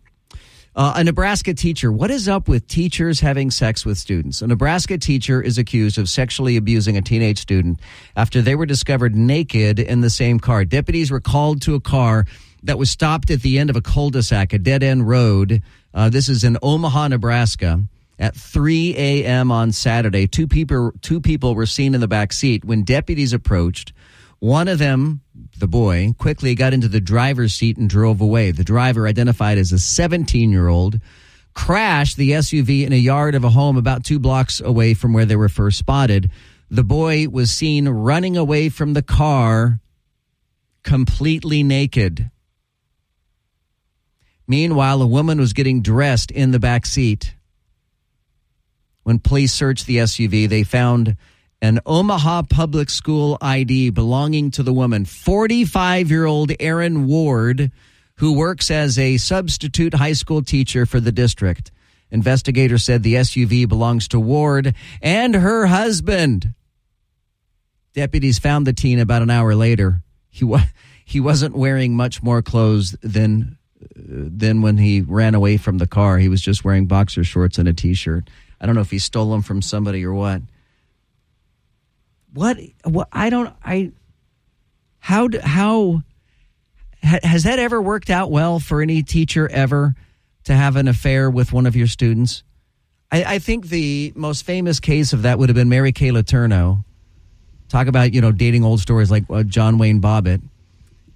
A Nebraska teacher. What is up with teachers having sex with students? A Nebraska teacher is accused of sexually abusing a teenage student after they were discovered naked in the same car. Deputies were called to a car that was stopped at the end of a cul-de-sac, a dead-end road. This is in Omaha, Nebraska. At 3 a.m. on Saturday, two people were seen in the back seat. When deputies approached, one of them, the boy, quickly got into the driver's seat and drove away. The driver, identified as a 17-year-old, crashed the SUV in a yard of a home about 2 blocks away from where they were first spotted. The boy was seen running away from the car completely naked. Meanwhile, a woman was getting dressed in the back seat. When police searched the SUV, they found an Omaha public school ID belonging to the woman, 45-year-old Erin Ward, who works as a substitute high school teacher for the district. Investigators said the SUV belongs to Ward and her husband. Deputies found the teen about an hour later. He wasn't wearing much more clothes than when he ran away from the car. He was just wearing boxer shorts and a T-shirt. I don't know if he stole them from somebody or what. How has that ever worked out well for any teacher ever to have an affair with one of your students? I think the most famous case of that would have been Mary Kay Letourneau. Talk about, dating old stories like John Wayne Bobbitt.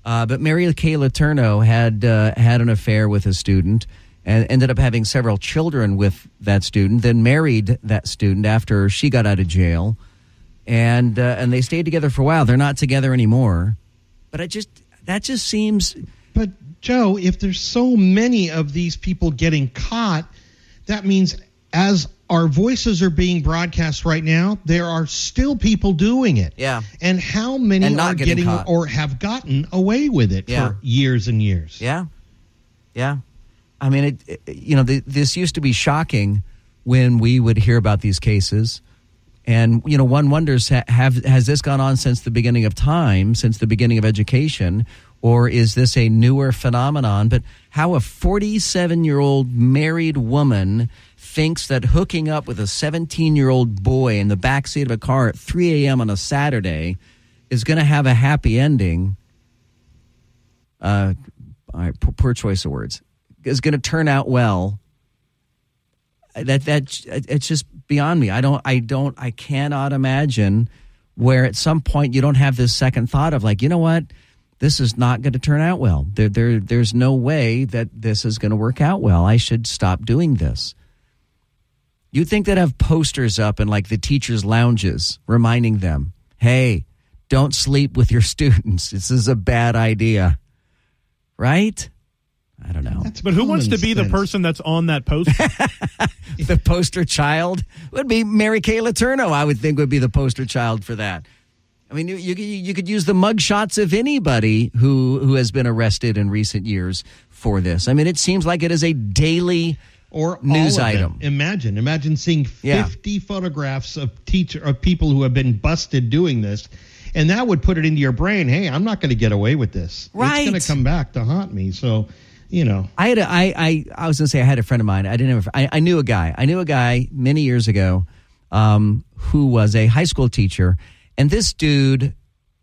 But Mary Kay Letourneau had an affair with a student and ended up having several children with that student, then married that student after she got out of jail. And they stayed together for a while. They're not together anymore. But that just seems... But, Joe, if there's so many of these people getting caught, that means as our voices are being broadcast right now, there are still people doing it. Yeah. And how many are getting or have gotten away with it for years and years? Yeah. Yeah. I mean, this used to be shocking when we would hear about these cases. And, one wonders, has this gone on since the beginning of time, since the beginning of education, or is this a newer phenomenon? But how a 47-year-old married woman thinks that hooking up with a 17-year-old boy in the backseat of a car at 3 a.m. on a Saturday is going to have a happy ending, poor choice of words, is going to turn out well. That it's just beyond me. I cannot imagine where at some point you don't have this second thought of like, you know what, this is not going to turn out well. There's no way that this is going to work out well. I should stop doing this. You'd think they'd have posters up in like the teachers' lounges reminding them, hey, don't sleep with your students. This is a bad idea. Right? I don't know. But who wants to be the person that's on that poster? The poster child would be Mary Kay Letourneau, I would think would be the poster child for that. I mean, you could use the mugshots of anybody who has been arrested in recent years for this. I mean, it seems like it is a daily or news item. Imagine seeing 50 photographs of people who have been busted doing this. And that would put it into your brain, hey, I'm not going to get away with this. Right. It's going to come back to haunt me. So, I was going to say I had a friend of mine. I knew a guy many years ago who was a high school teacher. And this dude,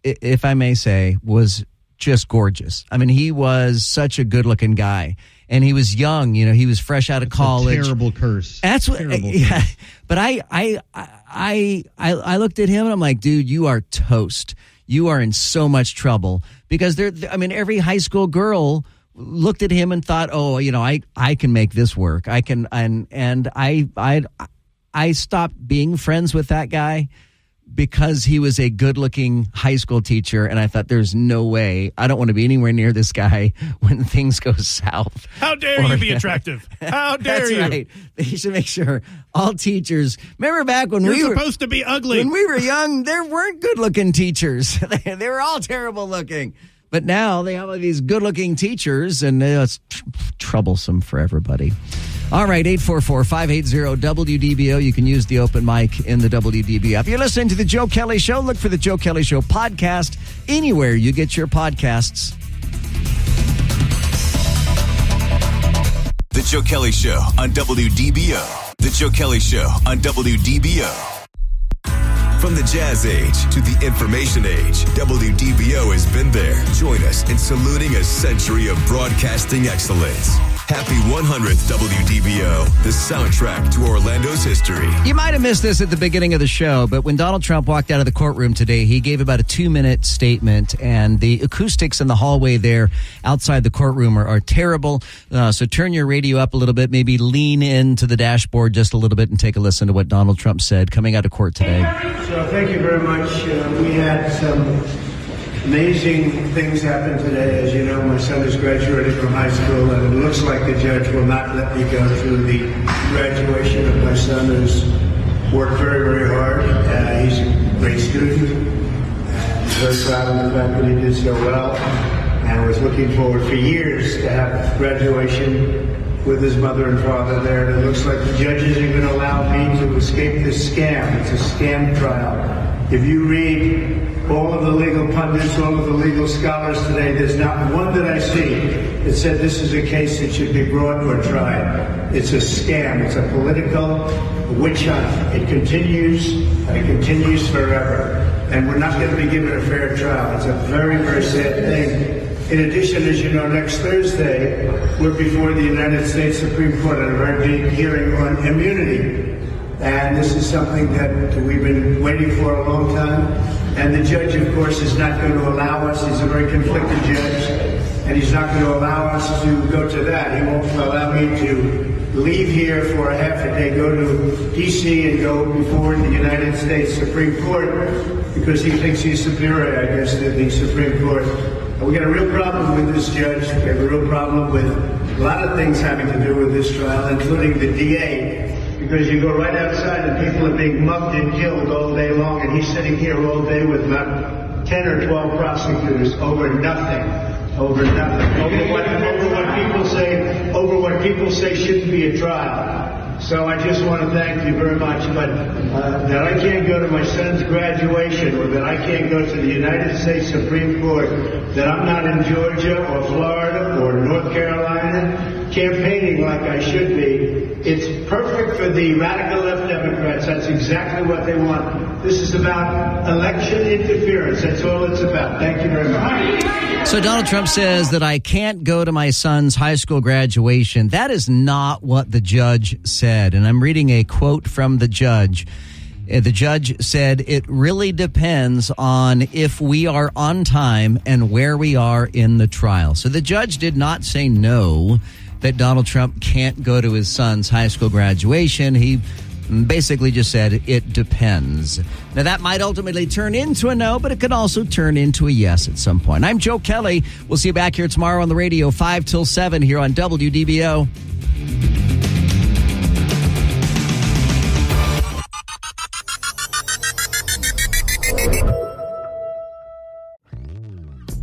if I may say, was just gorgeous. I mean, he was such a good looking guy. And he was young, he was fresh out of college. A terrible curse. That's what. Yeah. But I looked at him and I'm like, dude, you are toast. You are in so much trouble because every high school girl looked at him and thought, oh, I can make this work. I can, and I stopped being friends with that guy because he was a good-looking high school teacher, and I thought, there's no way. I don't want to be anywhere near this guy when things go south. How dare you be attractive? How dare you? That's right. They should make sure all teachers... Remember back when You're supposed to be ugly. When we were young, there weren't good-looking teachers. They were all terrible-looking. But now they have these good-looking teachers, and it's troublesome for everybody. All right, 844-580-WDBO. You can use the open mic in the WDBO app. You're listening to The Joe Kelley Show. Look for The Joe Kelley Show podcast anywhere you get your podcasts. The Joe Kelley Show on WDBO. The Joe Kelley Show on WDBO. From the jazz age to the information age, WDBO has been there. Join us in saluting a century of broadcasting excellence. Happy 100th WDBO, the soundtrack to Orlando's history. You might have missed this at the beginning of the show, but when Donald Trump walked out of the courtroom today, he gave about a 2-minute statement, and the acoustics in the hallway there outside the courtroom are terrible. So turn your radio up a little bit, maybe lean into the dashboard just a little bit and take a listen to what Donald Trump said coming out of court today. So thank you very much. We had some amazing things happen today. As you know, my son has graduated from high school, and it looks like the judge will not let me go through the graduation of my son, who's worked very, very hard. He's great student. And very proud of the fact that he did so well. And was looking forward for years to have graduation with his mother and father there. And it looks like the judges are going to allow me to escape this scam. It's a scam trial. If you read all of the legal pundits, all of the legal scholars today, there's not one that I see that said this is a case that should be brought or tried. It's a scam. It's a political witch hunt. It continues, and it continues forever. And we're not going to be given a fair trial. It's a very, very sad thing. In addition, as you know, next Thursday, we're before the United States Supreme Court on a very big hearing on immunity. And this is something that we've been waiting for a long time. And the judge, of course, is not going to allow us. He's a very conflicted judge. And he's not going to allow us to go to that. He won't allow me to leave here for a half a day, go to D.C. and go before the United States Supreme Court because he thinks he's superior, I guess, to the Supreme Court. And we got a real problem with this judge. We have a real problem with a lot of things having to do with this trial, including the DA. Because you go right outside and people are being mugged and killed all day long, and he's sitting here all day with about 10 or 12 prosecutors over nothing. Over what people say shouldn't be a trial. So I just want to thank you very much. But that I can't go to my son's graduation, or that I can't go to the United States Supreme Court, that I'm not in Georgia or Florida or North Carolina campaigning like I should be. It's perfect for the radical left Democrats. That's exactly what they want. This is about election interference. That's all it's about. Thank you very much. So Donald Trump says that I can't go to my son's high school graduation. That is not what the judge said. And I'm reading a quote from the judge. The judge said, it really depends on if we are on time and where we are in the trial. So the judge did not say no, that Donald Trump can't go to his son's high school graduation. He basically just said it depends. Now, that might ultimately turn into a no, but it could also turn into a yes at some point. I'm Joe Kelley. We'll see you back here tomorrow on the radio, 5 till 7 here on WDBO.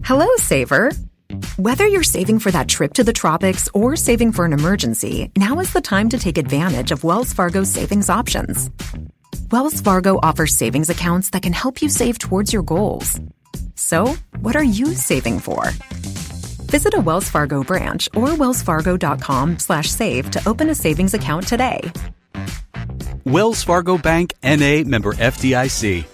Hello, Saver. Whether you're saving for that trip to the tropics or saving for an emergency, now is the time to take advantage of Wells Fargo's savings options. Wells Fargo offers savings accounts that can help you save towards your goals. So, what are you saving for? Visit a Wells Fargo branch or wellsfargo.com/save to open a savings account today. Wells Fargo Bank, N.A., member FDIC.